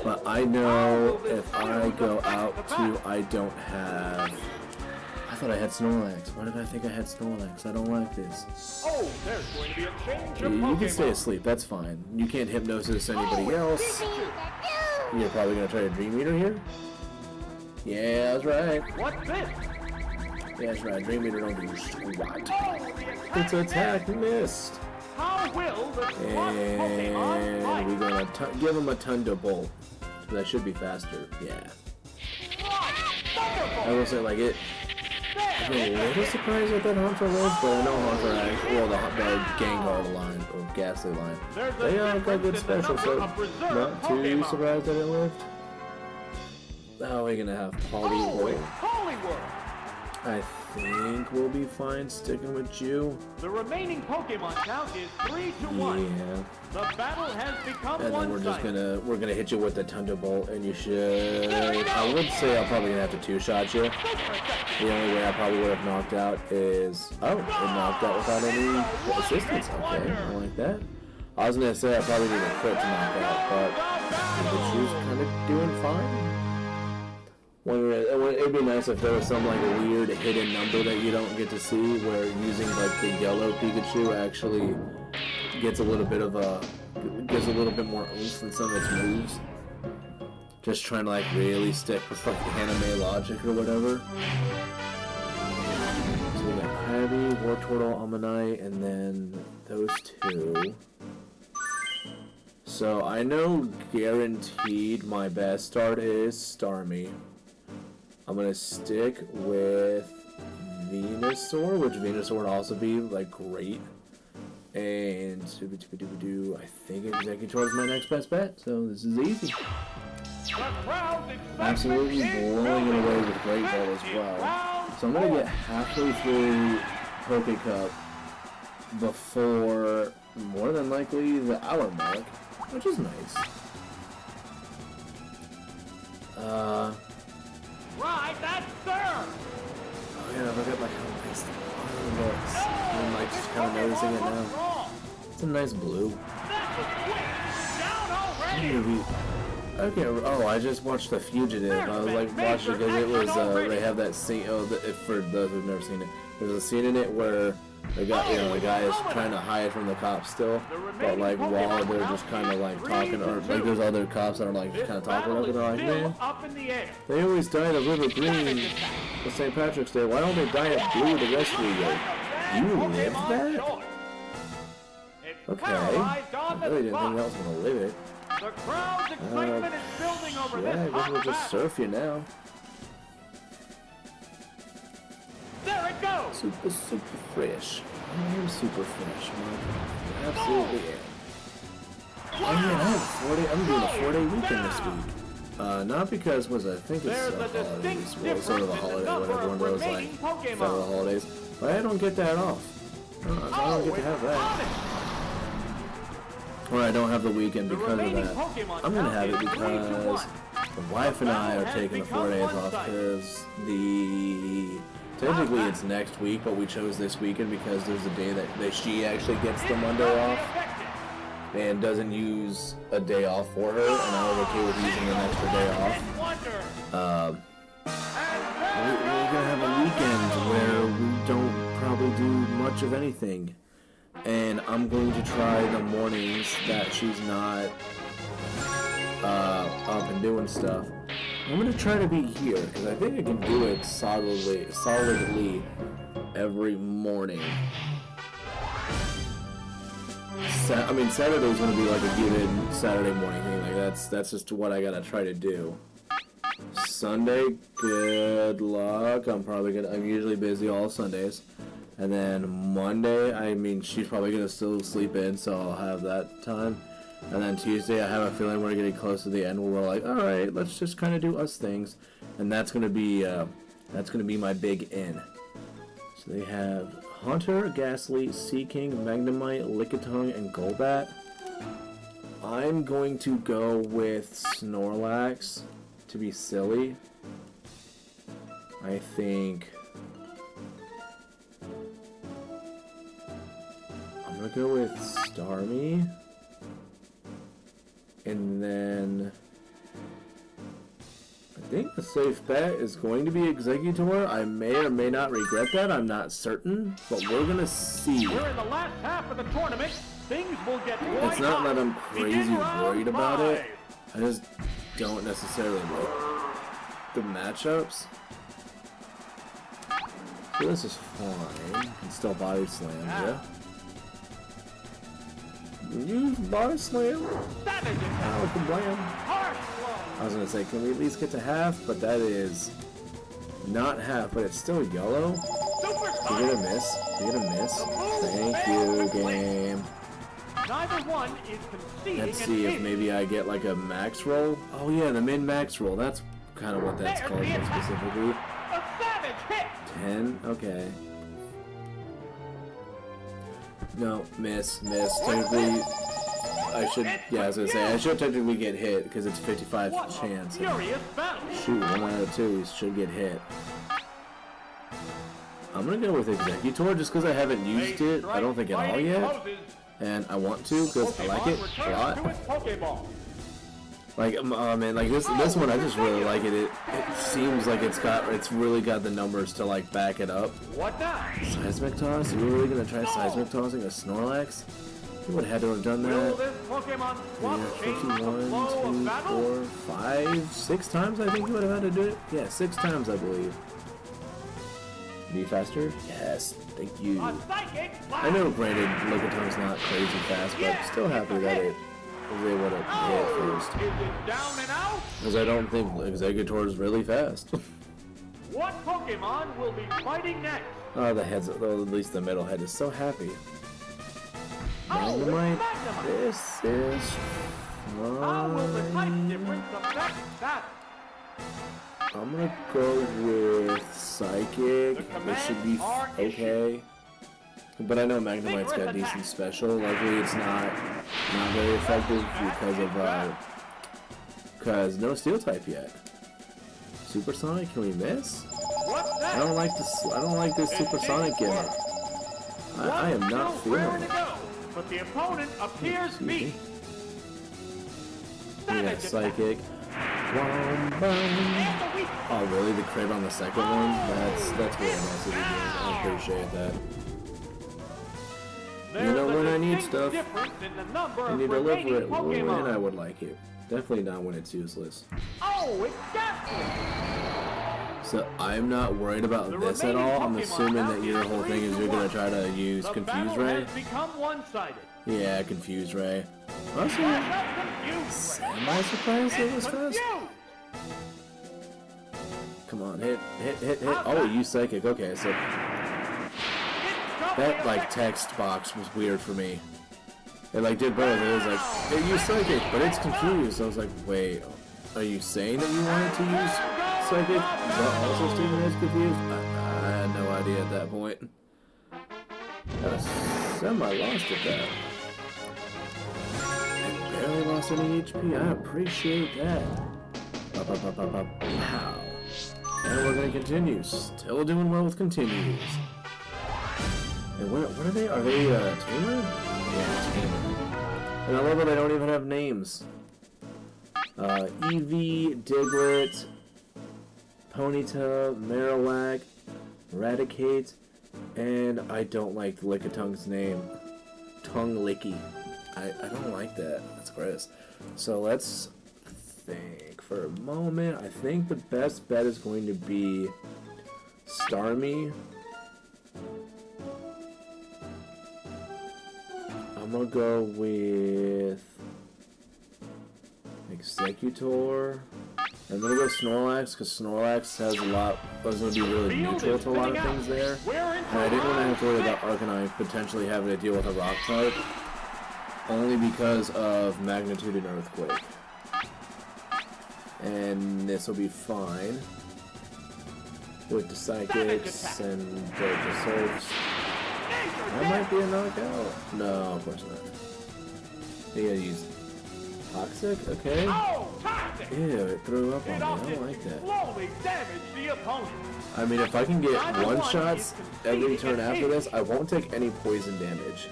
But I know if I go out to, I I thought I had Snorlax. Why did I think I had Snorlax? I don't like this. Oh, there's going to be a change of You can stay Pokemon. asleep, that's fine. You can't hypnosis anybody else. You're probably gonna try a Dream Eater here? Yeah, that's right. What's this? Yeah, that's right. Dream Eater don't do squat. Oh, the Its attack missed. How will the smart Pokemon And fight? we're gonna give him a Thunderbolt. That should be faster. Yeah. I will say, like, I'm a little surprised that Haunter lives, but I know Haunter actually, well, the Gengar line, or Ghastly line, they got good special, so not too surprised that it lived. Oh, we're gonna have Poliwhirl. Poliwhirl. I think we'll be fine sticking with you. The remaining Pokemon count is 3-1. Yeah. The battle has become And then one-sided. we're gonna hit you with the Thunderbolt, and you should. I would say I'm probably gonna have to two-shot you. The only way I probably would have knocked out is it knocked out without any assistance. Okay, I like that. I was gonna say I probably need a crit to knock out, but Pikachu's kind of doing fine. It'd be nice if there was some like weird hidden number that you don't get to see, where using like the yellow Pikachu actually gets a little bit more oomph than some of its moves. Just trying to like really stick with like anime logic or whatever. So we got Krabby, Wartortle, Ammonite, and then those two. So I know guaranteed my best start is Starmie. I'm gonna stick with Venusaur, which Venusaur would also be like great. And I think Executor is my next best bet, so this is easy. Absolutely blowing it away with Great Ball as well. So I'm gonna get halfway through Poke Cup before more than likely the hour mark, which is nice. Right, that's there. Oh yeah, look at like how nice the water looks. I'm like just kind of noticing it now. It's a nice blue. That was quick. Down already. Maybe. Okay. Oh, I just watched The Fugitive. I was like watching it because it was they have that scene. For those who've never seen it, there's a scene in it where the guy is trying to hide from the cops still, but like while they're just kind of like talking, or like there's other cops that are like just kind of talking over. They're like, man, Up in the air. they always die at River Green for St. Patrick's Day. Why don't they die at Blue the rest of the year? You lived that? Okay. I really didn't think I was gonna live it. The crowd's excitement is building over Yeah, I this guess hot we'll just battle. surf you now. There it goes. Super fresh. I am super fresh, man. Absolutely am. Oh yeah, I have I'm doing a 4-day weekend this week. Not because I think it's There's a holidays, distinct well, sort of a difference in the holiday, number whatever, one of of those like remaining Pokemon. federal holidays, but I don't get that off. I don't get to have that. Or I don't have the weekend because of that. I'm gonna have it because the wife and I are taking the 4 days off because technically it's next week, but we chose this weekend because there's a day that she actually gets the Monday off and doesn't use a day off for her, and I was okay with using an extra day off. We're gonna have a weekend where we don't probably do much of anything. And I'm going to try the mornings that she's not up and doing stuff. I'm going to try to be here because I think I can do it solidly every morning. Saturday's going to be like a given Saturday morning thing. Like that's just what I gotta try to do. Sunday, good luck. I'm usually busy all Sundays. And then Monday, she's probably going to still sleep in, so I'll have that time. And then Tuesday, I have a feeling we're getting close to the end where we're like, alright, let's just kind of do us things. And that's going to be my big in. So they have Haunter, Ghastly, Seaking, Magnemite, Lickitung, and Golbat. I'm going to go with Snorlax to be silly. I think I'm gonna go with Starmie, and then think the safe bet is going to be Executor. I may or may not regret that. I'm not certain, but we're gonna see. We're in the last half of the tournament. Things will get quite It's not hot. that I'm crazy Begin round worried about it. 5. I just don't necessarily like the matchups. So this is fine. You can still body slam, yeah? Use body slam. Savage attack. Ow, kablam. Harsh blow. I was gonna say, can we at least get to half? But that is not half, but it's still yellow. Super You get a sonic. miss. You get a miss. Thank you, game. Neither one is conceding Let's an see if inch. maybe I get like a max roll. Oh yeah, the min-max roll. That's kind of what that's There's called the attack. specifically. A savage hit. 10? Okay. No, miss. Technically, I should, yeah, I was gonna say, I should technically get hit, because it's 55 What chance. a furious battle. Shoot, 1 out of 2 should get hit. I'm gonna go with Executor, just because I haven't used it, I don't think at all yet. And I want to, because I like it a lot. Like, man, like this one, I just really like it. It seems like it's really got the numbers to like back it up. What now? Seismic toss? You were really gonna try seismic tossing a Snorlax? You would have had to have done Will that. this Pokemon swap Yeah, change the 51, flow of 2, battle? 4, 5, 6 times I think you would have had to do it. Yeah, 6 times I believe. Be faster? Yes, thank you. A psychic I know, blast. granted, Lickitung's not crazy fast, but I'm still happy that it was able to hit Oh, first. is it down and out? Because I don't think Executor is really fast. What Pokemon will be fighting next? Oh, the heads, though, at least the middle head is so happy. Oh, it's Magnemite, Magnemite. this is How will the type fine. difference affect that? I'm gonna go with Psychic. The This should be commands are okay. But I know Magnemite's Vigorous got attack. decent special. Luckily, it's not very effective because no Steel type yet. Supersonic? Can we miss? What's that? I don't like this. I don't like this Supersonic gimmick. I am not Still rare feeling to it. go, but the opponent appears Excuse weak. me. We got Savage attack. Psychic. Wom, bum. And the weak. Oh, really? The crit on the second one? That's really nice of you, dude. I appreciate that. There's know a when I need distinct stuff, difference in the number And of you deliver remaining it when I Pokemon. would like it. Definitely not when it's useless. Oh, it's Gastly. So I'm not worried about The this at remaining all. I'm Pokemon assuming that now your is whole thing is you're 3-1. gonna try to use The Confuse battle Ray. has become one-sided. Yeah, Confuse Ray. Also, Flash out Confuse Ray. am I surprised it And was fast? Confuse. Come on, hit. Oh, you Psychic. Okay, so It's doubly that like effective. text box was weird for me. It like did both. It was like, hey, use Psychic, but it's confused. I was like, wait, are you saying that you wanted to use Psychic? Is that also stating as confused? I had no idea at that point. I semi-lost at that. I barely lost any HP. I appreciate that. Up. Wow. And we're gonna continue. Still doing well with continues. And what are they? Are they Tamer? Yeah, Tamer. And I love that they don't even have names. Eevee, Diglett, Ponyta, Marowak, Raticate, and I don't like Lickitung's name. Tongue Licky. I don't like that. That's gross. So let's think for a moment. I think the best bet is going to be Starmie. I'm gonna go with Executor. I'm gonna go Snorlax because Snorlax has a lot. Was gonna be really Field neutral is to a lot of thinning out. things there, We're in and I didn't want to have to worry round about Arcanine potentially having to deal with a Rock type, only because of Magnitude and Earthquake. And this will be fine with the Psychics and the Surfs. That might be a knockout. No, of course not. You gotta use Toxic? Okay. Oh, toxic! Ew, it threw up on It me. I often don't like that. slowly damage the opponent. I mean, if I can get Neither one one shots is every conceding turn an after this, inch. I won't take any poison damage.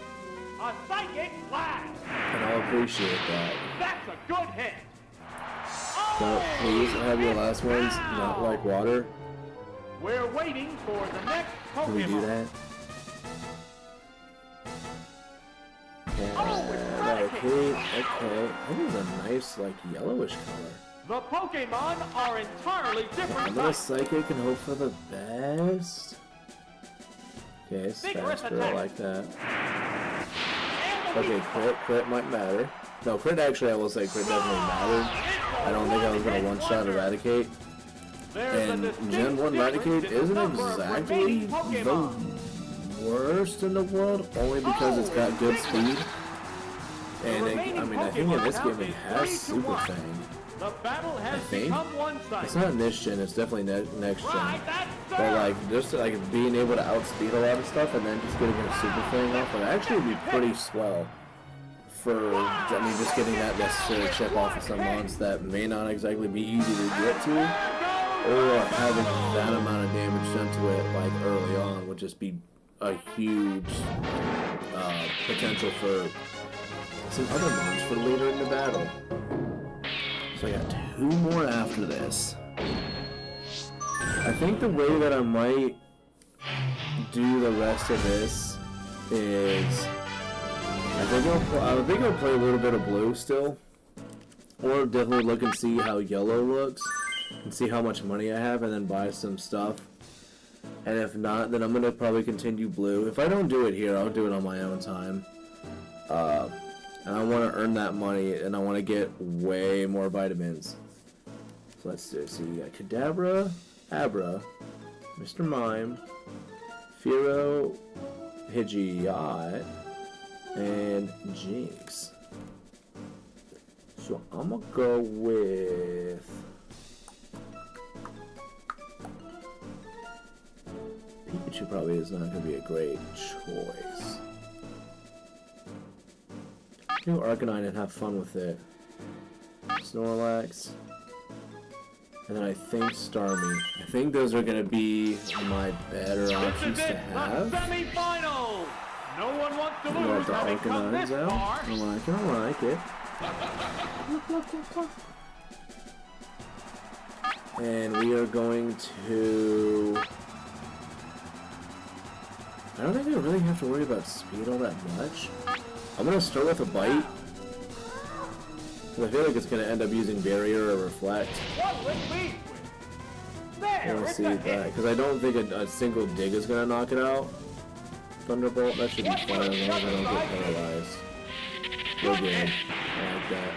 A psychic blast. And I'll appreciate that. That's a good hit. Oh, No, please have your last ones not like water. We're waiting for the next Pokemon. Can we do that? Okay. That is a nice, like, yellowish color. The Pokemon are entirely different I'm gonna types. Psychic and hope for the best. Okay, Spastra, I like that. Okay, crit might matter. No, crit actually, I will say crit definitely mattered. I don't think I was gonna one-shot Eradicate. And Gen 1 Eradicate isn't exactly the worst in the world, only because it's got good speed. And it, I think in this game it has Super Fang. The battle has I think become one-sided. it's not in this gen; it's definitely next gen. But like, just like being able to outspeed a lot of stuff and then just getting a Super Fang off would actually be pretty swell. For just getting that necessary chip off of some mons that may not exactly be easy to get to, or having that amount of damage done to it like early on would just be a huge potential for some other mons for later in the battle. So I got 2 more after this. I think the way that I might do the rest of this is I think I'll play a little bit of blue still, or definitely look and see how yellow looks and see how much money I have and then buy some stuff. And if not, then I'm gonna probably continue blue. If I don't do it here, I'll do it on my own time. And I want to earn that money, and I want to get way more vitamins. So let's see. So you got Kadabra, Abra, Mr. Mime, Fearow, Pidgeot, and Jinx. So I'm gonna go with Pikachu. Probably is not gonna be a great choice. Do Arcanine and have fun with it. Snorlax. And then I think Starmie. I think those are going to be my better options to have. Semi-final. No one wants to lose. The Having come this Arcanines out. far. I like it. And we are going to... I don't think I really have to worry about speed all that much. I'm going to start with a Bite. I feel like it's going to end up using Barrier or Reflect. What would we? I There, want to it's see a that, hit. because I don't think a single dig is going to knock it out. Thunderbolt, that should be fine as long as I don't get paralyzed. We're good. I like that.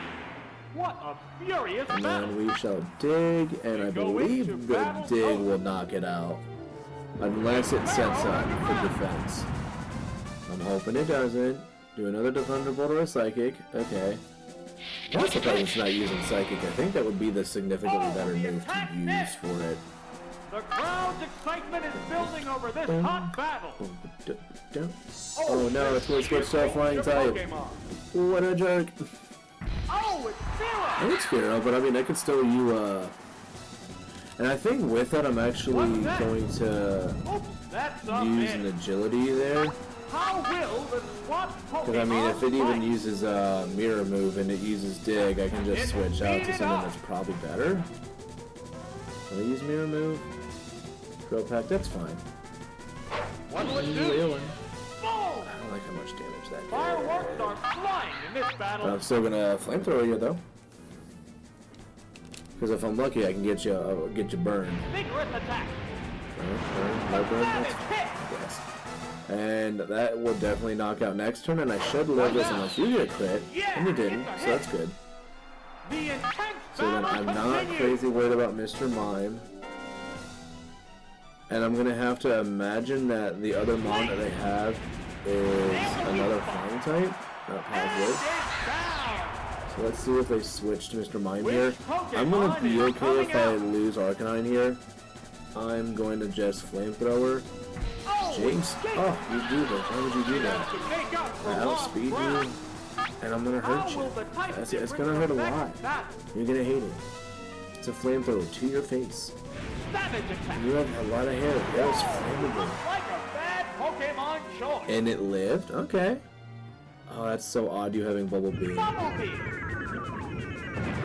What a furious And battle. then we shall dig, and I believe the dig will knock it out. Unless it sets up for defense. I'm hoping it doesn't. Do another Thunderbolt or a Psychic. Okay. I'm surprised it's not using Psychic. I think that would be the significantly better move to use for it. The crowd's excitement is building over this hot battle. Oh no, it's going to switch to a flying type. What a jerk. Oh, it's I Fearow. think it's Fearow, but I mean, I could still and I think with it, I'm actually going to Oops, that's a use an miss. agility there. How will the SWAT Pokemon Because I mean, if it even fight? uses a Mirror move and it uses Dig, I can just switch out to something that's probably better. Will I use Mirror move? Drill Pack, that's fine. What would Use do? Wailord. Boom! I don't like how much damage that did. Fireworks are flying in this But battle. I'm still gonna Flamethrower you though. Because if I'm lucky, I can get you burned. Vigorous attack. No burn, That is that's- hit. yes. And that will definitely knock out next turn, and I should live this unless you get a crit. And you didn't, so that's good. The intense So then battle I'm not continues. crazy worried about Mr. Mime. And I'm gonna have to imagine that the other mon that they have is another flying type. Not positive. So let's see if they switch to Mr. Mime here. I'm gonna be okay if I lose Arcanine here. I'm going to just Flamethrower. Jinx? Oh, you do that. Why would you do that? I outspeed you, and I'm gonna hurt you. It's gonna hurt a lot. You're gonna hate it. It's a Flamethrower to your face. Savage attack. You have a lot of hair. That was flammable. Looks like a bad Pokemon choice. And it lived? Okay. Oh, that's so odd you having Bumblebee. Bumblebee.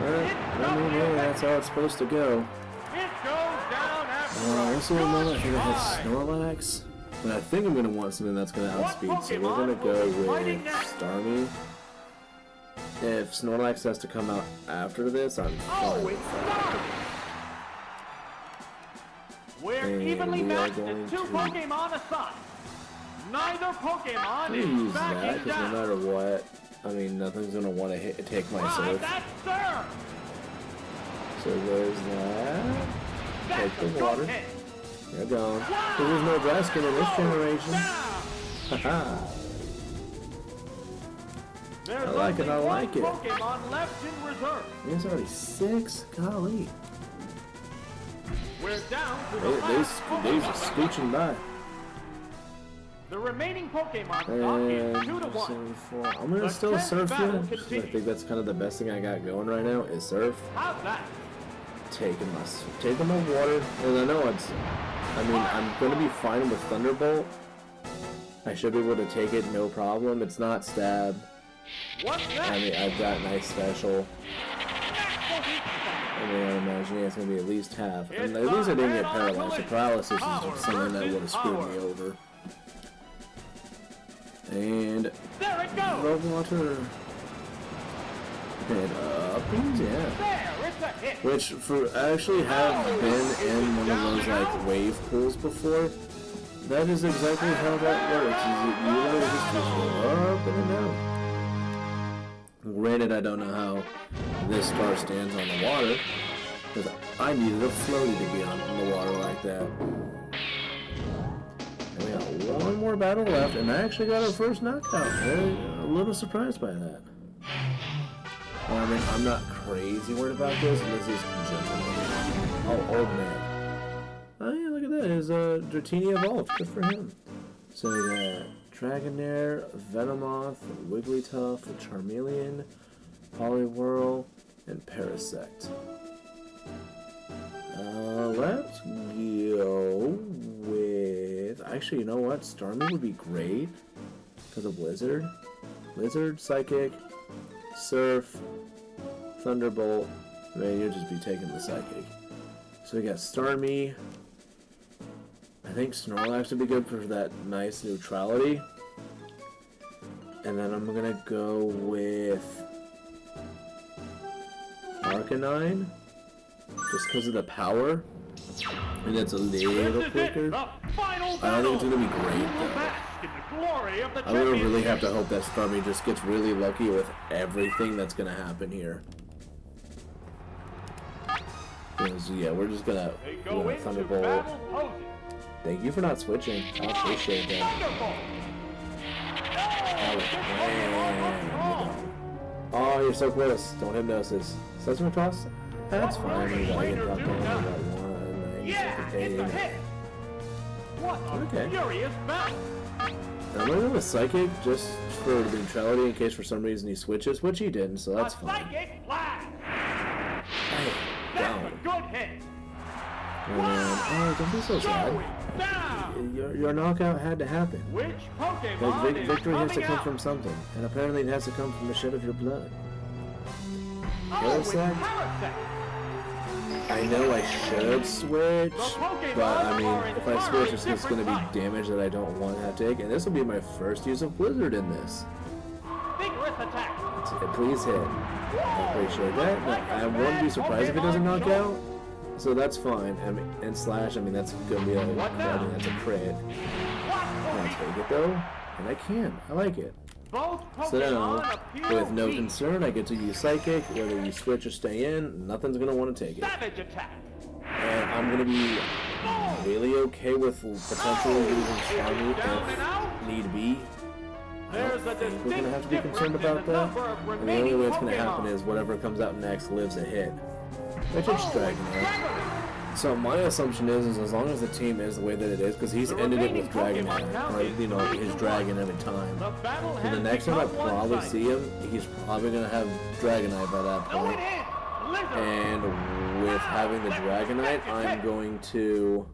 Yeah, that's how it's supposed to go. It goes down after a Also, remember, I think I had try. Snorlax. But I think I'm going to want something that's going to outspeed, so we're going to go with Starmie. If Snorlax has to come out after this, I'm Oh, fine. it's Starmie! We're And evenly we are matched going in two to- Pokemon aside. Neither Pokemon I'm is going to use that, backing because no down. matter what, I mean, nothing's going to want to take my Try Surf. that, sir! So there's that. That's Take the a good water. hit. You're gone. Because there's no dry skin in this generation. Down. Haha. There's I like it, only I like one it. Pokemon left in reserve. There's already 6. Golly. We're down to the They last just Pokemon. scooching by. The remaining Pokemon stock is And 2-1. 74. I'm gonna The still tenth surf battle you. 'Cause I continues. think that's kind of the best thing I got going right now is surf. How's that? Taking my water, and I know I'm gonna be fine with Thunderbolt. I should be able to take it, no problem. It's not stab. What's I that? mean, I've got nice special. Natural heat attack. I mean, I'm imagining it's gonna be at least half. And at It's least I didn't get a paralyzed. The collision. paralysis Power is something that would have screwed versus me over. And There it goes. road water. And up and down. There, it's a hit. Which I actually have been in one of those like wave pools before. That is exactly how that works. You literally just go up and down. Granted, I don't know how this star stands on the water, because I needed a floaty to be on the water like that. And we got one more battle left, and I actually got our first knockout. Very, a little surprised by that. Well, I mean, I'm not crazy worried about this. This is gentleman. Oh, old man. Oh yeah, look at that. His Dratini evolved. Good for him. So we got Dragonair, Venomoth, Wigglytuff, Charmeleon, Poliwhirl, and Parasect. Let's go with... Actually, you know what? Starmie would be great because of Blizzard. Blizzard, Psychic, Surf, Thunderbolt. Man, you'll just be taking the Psychic. So we got Starmie. I think Snorlax would be good for that nice neutrality. And then I'm gonna go with Arcanine, just because of the power. And it's a little This is it, quicker. the final I don't think battle. it's gonna be great Who will though. bask in the glory of the I'm gonna really championship? have to hope that Starmie just gets really lucky with everything that's gonna happen here. Because, yeah, we're just gonna They go into Thunderbolt. battle poses. Thank you for not switching. I appreciate that. Thunderbolt. That was grand. Oh, you're so close. Don't hypnosis. Sesame Toss? That's fine. We gotta get knocked down. We got one. Yeah, it's a hit. What a Okay. furious battle. I'm gonna go with Psychic just for the neutrality in case for some reason he switches, which he didn't, so that's a fine. psychic blast. Hey, That's down. a good hit. And, oh, don't be so sad. Going down. Your knockout had to happen. Which Like, Pokemon is victory has to coming come out? from something, and apparently it has to come from the shed of your blood. Oh, it's Parasect? Parasect. I know I should switch, but I mean, if I switch, it's just going to be damage that I don't want to take, and this will be my first use of Blizzard in this. Vigorous attack. Please hit. I appreciate that. But I wouldn't be surprised if it doesn't knock out, so that's fine. I mean, and slash, I mean, that's going to be a, I mean, that's a crit. I'll take it though, and I can. I like it. Both So now, Pokemon appear with no weak. concern, I get to use Psychic. Whether you switch or stay in, nothing's going to want to take it. Savage attack. And I'm going to be really okay with potentially using Charmy Down and if out. need be. I There's a don't think we're going to have to be distinct concerned difference about in the that. number of And the only remaining way it's going to Pokemon. happen is whatever comes out next lives a hit. Which is Oh, Dragonair. Dragonair. So my assumption is as long as the team is the way that it is, because he's The ended it remaining with Pokemon now Dragonair, or is you know, his 3-1. dragon every time. The battle So has the next time I become probably one-sided. see him, he's probably going to have Dragonite by that No, point. it is. Lizard. And with having the Dragonite, I'm going to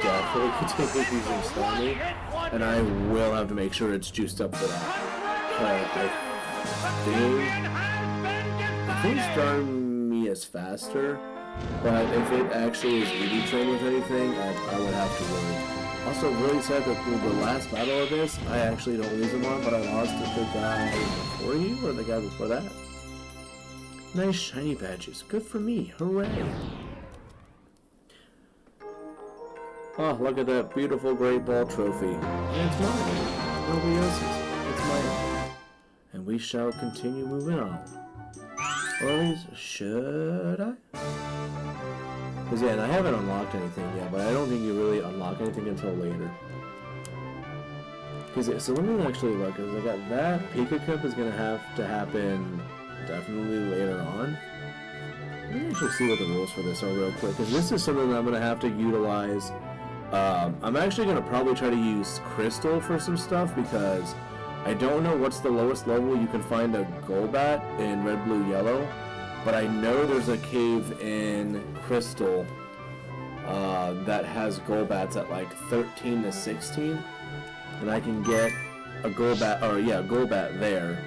definitely continue using Starmie, and I will have to make sure it's juiced up for that. But I think think Starmie is faster, but if it actually is EV trained with anything, I would have to worry. Also, really sad that the last battle of this, I actually don't lose him on, but I lost to the guy before you, or the guy before that. Nice shiny badges. Good for me. Hooray. Oh, look at that beautiful Great Ball trophy. And it's mine. Nobody else's. It's mine. And we shall continue moving on. Or at least, should I? Because yeah, and I haven't unlocked anything yet, but I don't think you really unlock anything until later. Because so let me actually look, because I got that. Pika Cup is going to have to happen definitely later on. Let me actually see what the rules for this are real quick, because this is something that I'm going to have to utilize. I'm actually going to probably try to use Crystal for some stuff, because I don't know what's the lowest level you can find a Golbat in Red, Blue, Yellow, but I know there's a cave in Crystal that has Golbats at like 13 to 16, and I can get a Golbat there.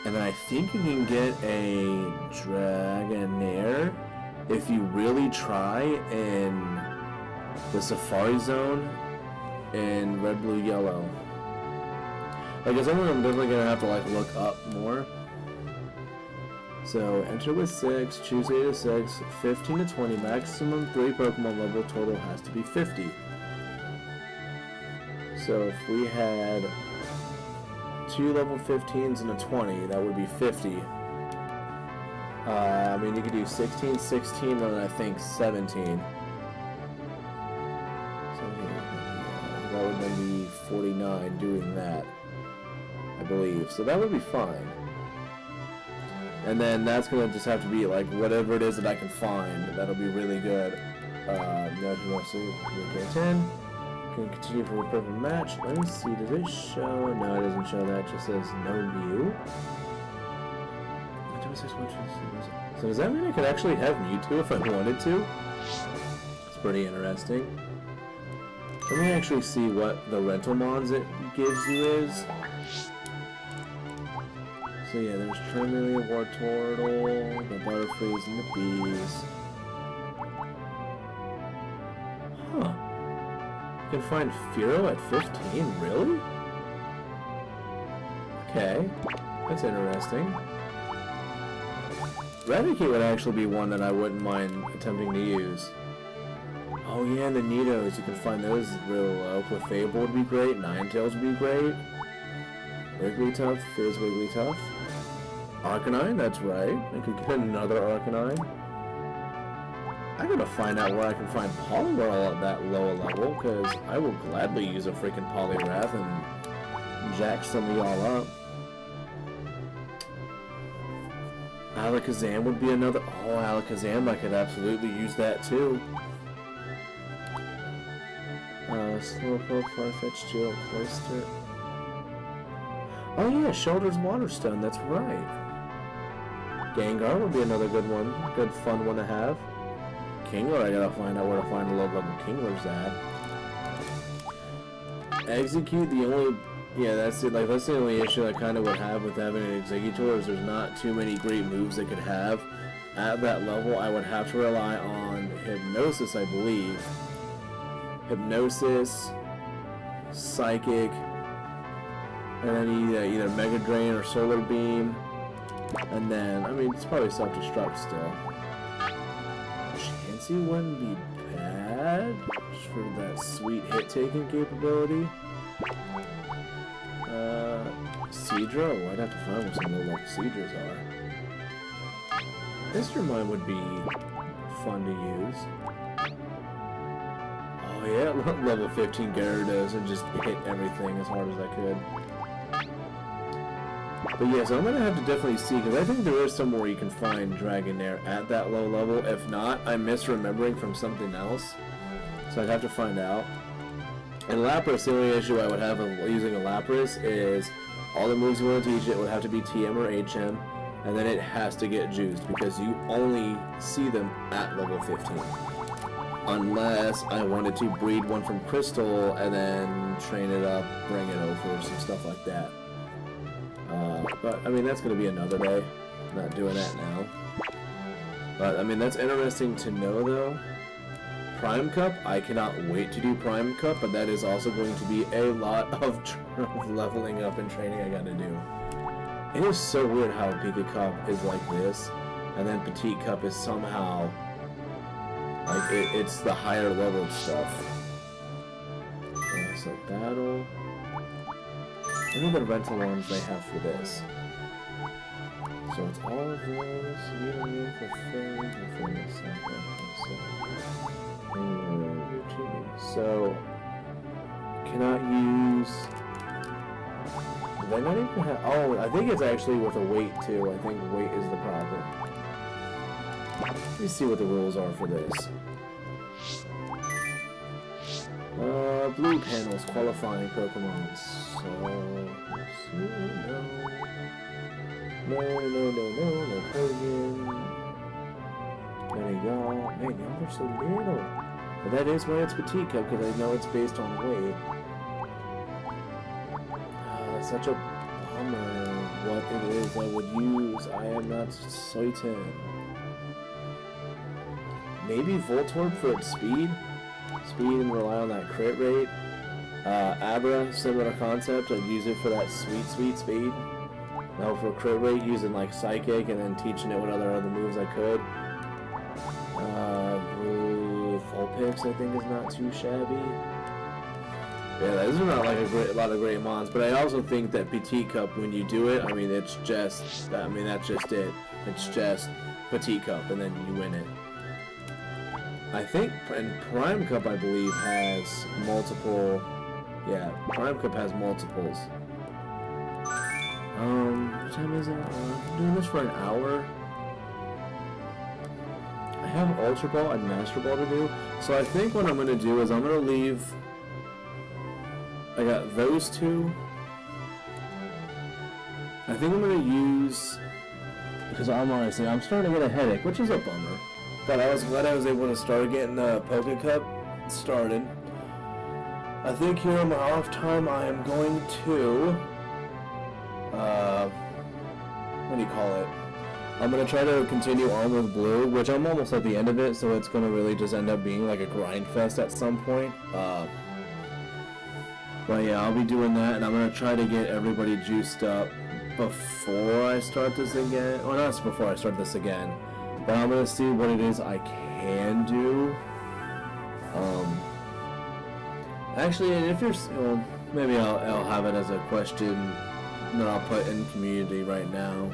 And then I think you can get a Dragonair if you really try in the Safari Zone in Red, Blue, Yellow. Like, it's something I'm definitely gonna have to like look up more. So enter with 6, choose 8 to 6, 15 to 20, maximum 3 Pokemon level, total has to be 50. So if we had 2 level 15s and a 20, that would be 50. I mean, you could do 16, 16, and I think 17. That would then be 49 doing that, I believe. So that would be fine. And then that's going to just have to be like whatever it is that I can find. That'll be really good. Okay, 10. Can continue for a perfect match. Let me see, does it show? No, it doesn't show that. It just says no Mew. So does that mean I could actually have Mewtwo if I wanted to? It's pretty interesting. Let me actually see what the rental mons it gives you is. So yeah, there's Charmeleon, Wartortle, the Butterfrees, and the Bees. Huh. You can find Fearow at 15? Really? Okay. That's interesting. Raticate would actually be one that I wouldn't mind attempting to use. Oh yeah, and the Nidos, you can find those real low. Clefable would be great, Ninetales would be great. Wigglytuff is Wigglytuff. Arcanine, that's right. I could get another Arcanine. I gotta find out where I can find Poliwhirl at that lower level, because I will gladly use a freaking Poliwrath and jack some of y'all up. Alakazam would be another. Oh, Alakazam, I could absolutely use that too. Slowpoke, Farfetch'd, Geo, Cloyster. Oh yeah, Shoulder's Waterstone, that's right. Gengar would be another good one. Good fun one to have. Kingler, I gotta find out where to find a low level Kingler's at. Execute, the only... Yeah, that's it. Like, that's the only issue I kind of would have with having an Exeggutor is there's not too many great moves they could have. At that level, I would have to rely on Hypnosis, I believe. Hypnosis, Psychic, and then either Mega Drain or Solar Beam. And then, I mean, it's probably Self-Destruct still. Chansey wouldn't be bad just for that sweet hit-taking capability. Seadra? Oh, I'd have to find where some low-level Seadras are. Mr. Mime would be fun to use. Oh yeah, level 15 Gyarados and just hit everything as hard as I could. But yeah, so I'm going to have to definitely see, because I think there is somewhere you can find Dragonair at that low level. If not, I'm misremembering from something else. So I'd have to find out. And Lapras, the only issue I would have of using a Lapras is all the moves you want to teach it would have to be TM or HM, and then it has to get juiced, because you only see them at level 15. Unless I wanted to breed one from Crystal and then train it up, bring it over, some stuff like that. But, I mean, that's going to be another day. Not doing that now. But, I mean, that's interesting to know, though. Prime Cup, I cannot wait to do Prime Cup, but that is also going to be a lot of leveling up and training I gotta do. It is so weird how Pika Cup is like this, and then Petite Cup is somehow, like, it's the higher leveled stuff. Okay, so battle. Look at the rental ones they have for this. So it's all of those, you for fairy, so cannot use. Do they not even have? Oh, I think it's actually with a weight too. I think weight is the problem. Let me see what the rules are for this. Blue panels qualifying Pokemon. So no Kogan. There you go. Man, y'all are so little. But that is why it's Petite Cup, because I know it's based on weight. Oh, that's such a bummer. What it is I would use, I am not certain. Maybe Voltorb for its speed? Speed and rely on that crit rate. Abra, similar concept. I'd use it for that sweet speed. Now for crit rate, using like Psychic and then teaching it what other moves I could. Vulpix, I think, is not too shabby. Yeah, those are not like a lot of great mons, but I also think that Petite Cup, when you do it, I mean, it's just, I mean, that's just it. It's just Petite Cup, and then you win it. I think, and Prime Cup, I believe, has multiple, yeah, Prime Cup has multiples. What time is it? I'm doing this for an hour. I have Ultra Ball and Master Ball to do, so I think what I'm going to do is I'm going to leave. I got those two. I think I'm going to use, because I'm honestly, I'm starting to get a headache, which is a bummer. But I was glad I was able to start getting Poké Cup started. I think here on my off time I am going to, what do you call it? I'm going to try to continue on with Blue, which I'm almost at the end of it, so it's going to really just end up being like a grind fest at some point. But yeah, I'll be doing that, and I'm going to try to get everybody juiced up before I start this again. Well, not before I start this again, but I'm going to see what it is I can do. Actually, and if you're, well, maybe I'll have it as a question that I'll put in community right now.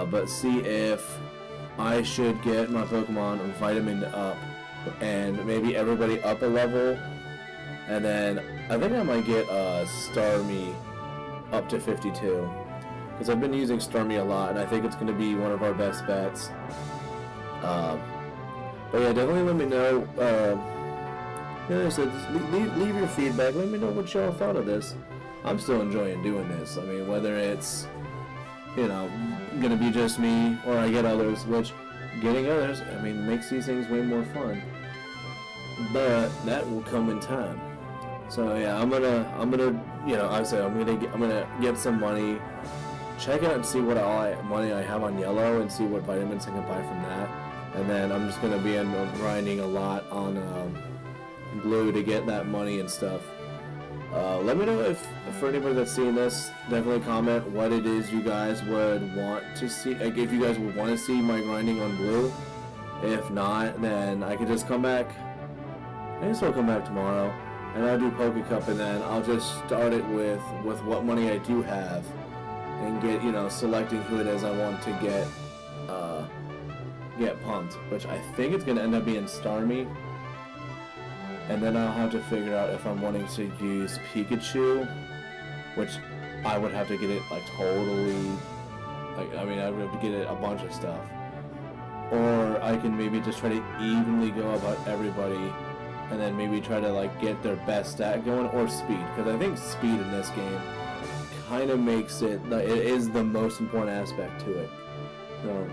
But see if I should get my Pokemon vitamin up and maybe everybody up a level, and then I think I might get Starmie up to 52, because I've been using Starmie a lot and I think it's going to be one of our best bets. But yeah, definitely let me know. Yeah, so leave your feedback. Let me know what y'all thought of this. I'm still enjoying doing this. I mean, whether it's, you know, gonna be just me or I get others, which getting others, I mean, makes these things way more fun. But that will come in time. So yeah, I'm gonna, you know, I say I'm gonna get some money, check out and see what money I have on Yellow and see what vitamins I can buy from that, and then I'm just gonna be grinding a lot on Blue to get that money and stuff. Let me know if for anybody that's seeing this, definitely comment what it is you guys would want to see. Like, if you guys would want to see my grinding on Blue. If not, then I could just come back. I guess I'll come back tomorrow, and I'll do Poké Cup, and then I'll just start it with what money I do have, and get, you know, selecting who it is I want to get pumped. Which I think it's gonna end up being Starmie. And then I'll have to figure out if I'm wanting to use Pikachu, which I would have to get it like totally, like, I mean, I would have to get it a bunch of stuff. Or I can maybe just try to evenly go about everybody, and then maybe try to like get their best stat going, or speed, because I think speed in this game kind of makes it, it is the most important aspect to it. So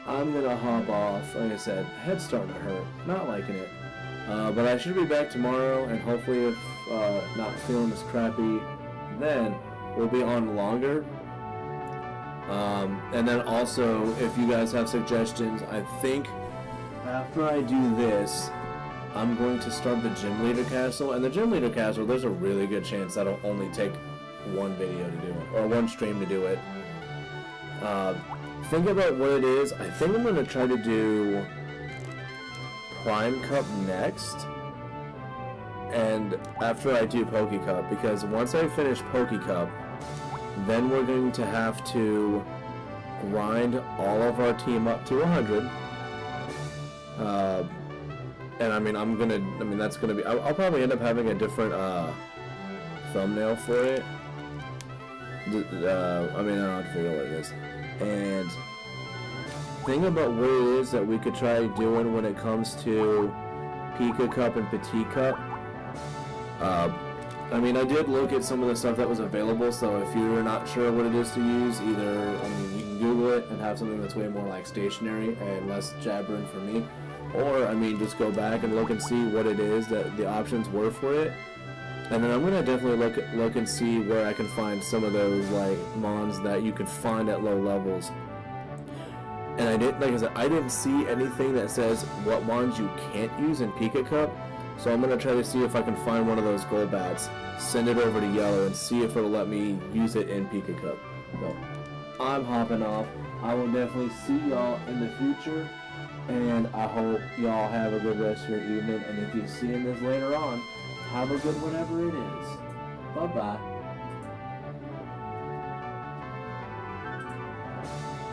I'm gonna hop off. Like I said, head's starting to hurt, not liking it. But I should be back tomorrow, and hopefully if not feeling this crappy, then we'll be on longer. And then also, if you guys have suggestions, I think after I do this, I'm going to start the Gym Leader Castle. And the Gym Leader Castle, there's a really good chance that'll only take one video to do it, or one stream to do it. Think about what it is. I think I'm going to try to do Prime Cup next. And after I do Poke Cup, because once I finish Poke Cup, then we're going to have to grind all of our team up to 100. And I mean, that's gonna be, I'll probably end up having a different, thumbnail for it. I mean, I don't have to figure out what it is. And thing about what it is that we could try doing when it comes to Pika Cup and Petite Cup. I mean, I did look at some of the stuff that was available, so if you're not sure what it is to use, either, I mean, you can Google it and have something that's way more like stationary and less jabbering for me, or, I mean, just go back and look and see what it is that the options were for it. And then I'm gonna definitely look and see where I can find some of those like mons that you could find at low levels. And I didn't see anything that says what mons you can't use in Pika Cup. So I'm gonna try to see if I can find one of those gold bats, send it over to yellow, and see if it'll let me use it in Pika Cup. So I'm hopping off. I will definitely see y'all in the future, and I hope y'all have a good rest of your evening. And if you're seeing this later on, have a good whatever it is. Bye-bye.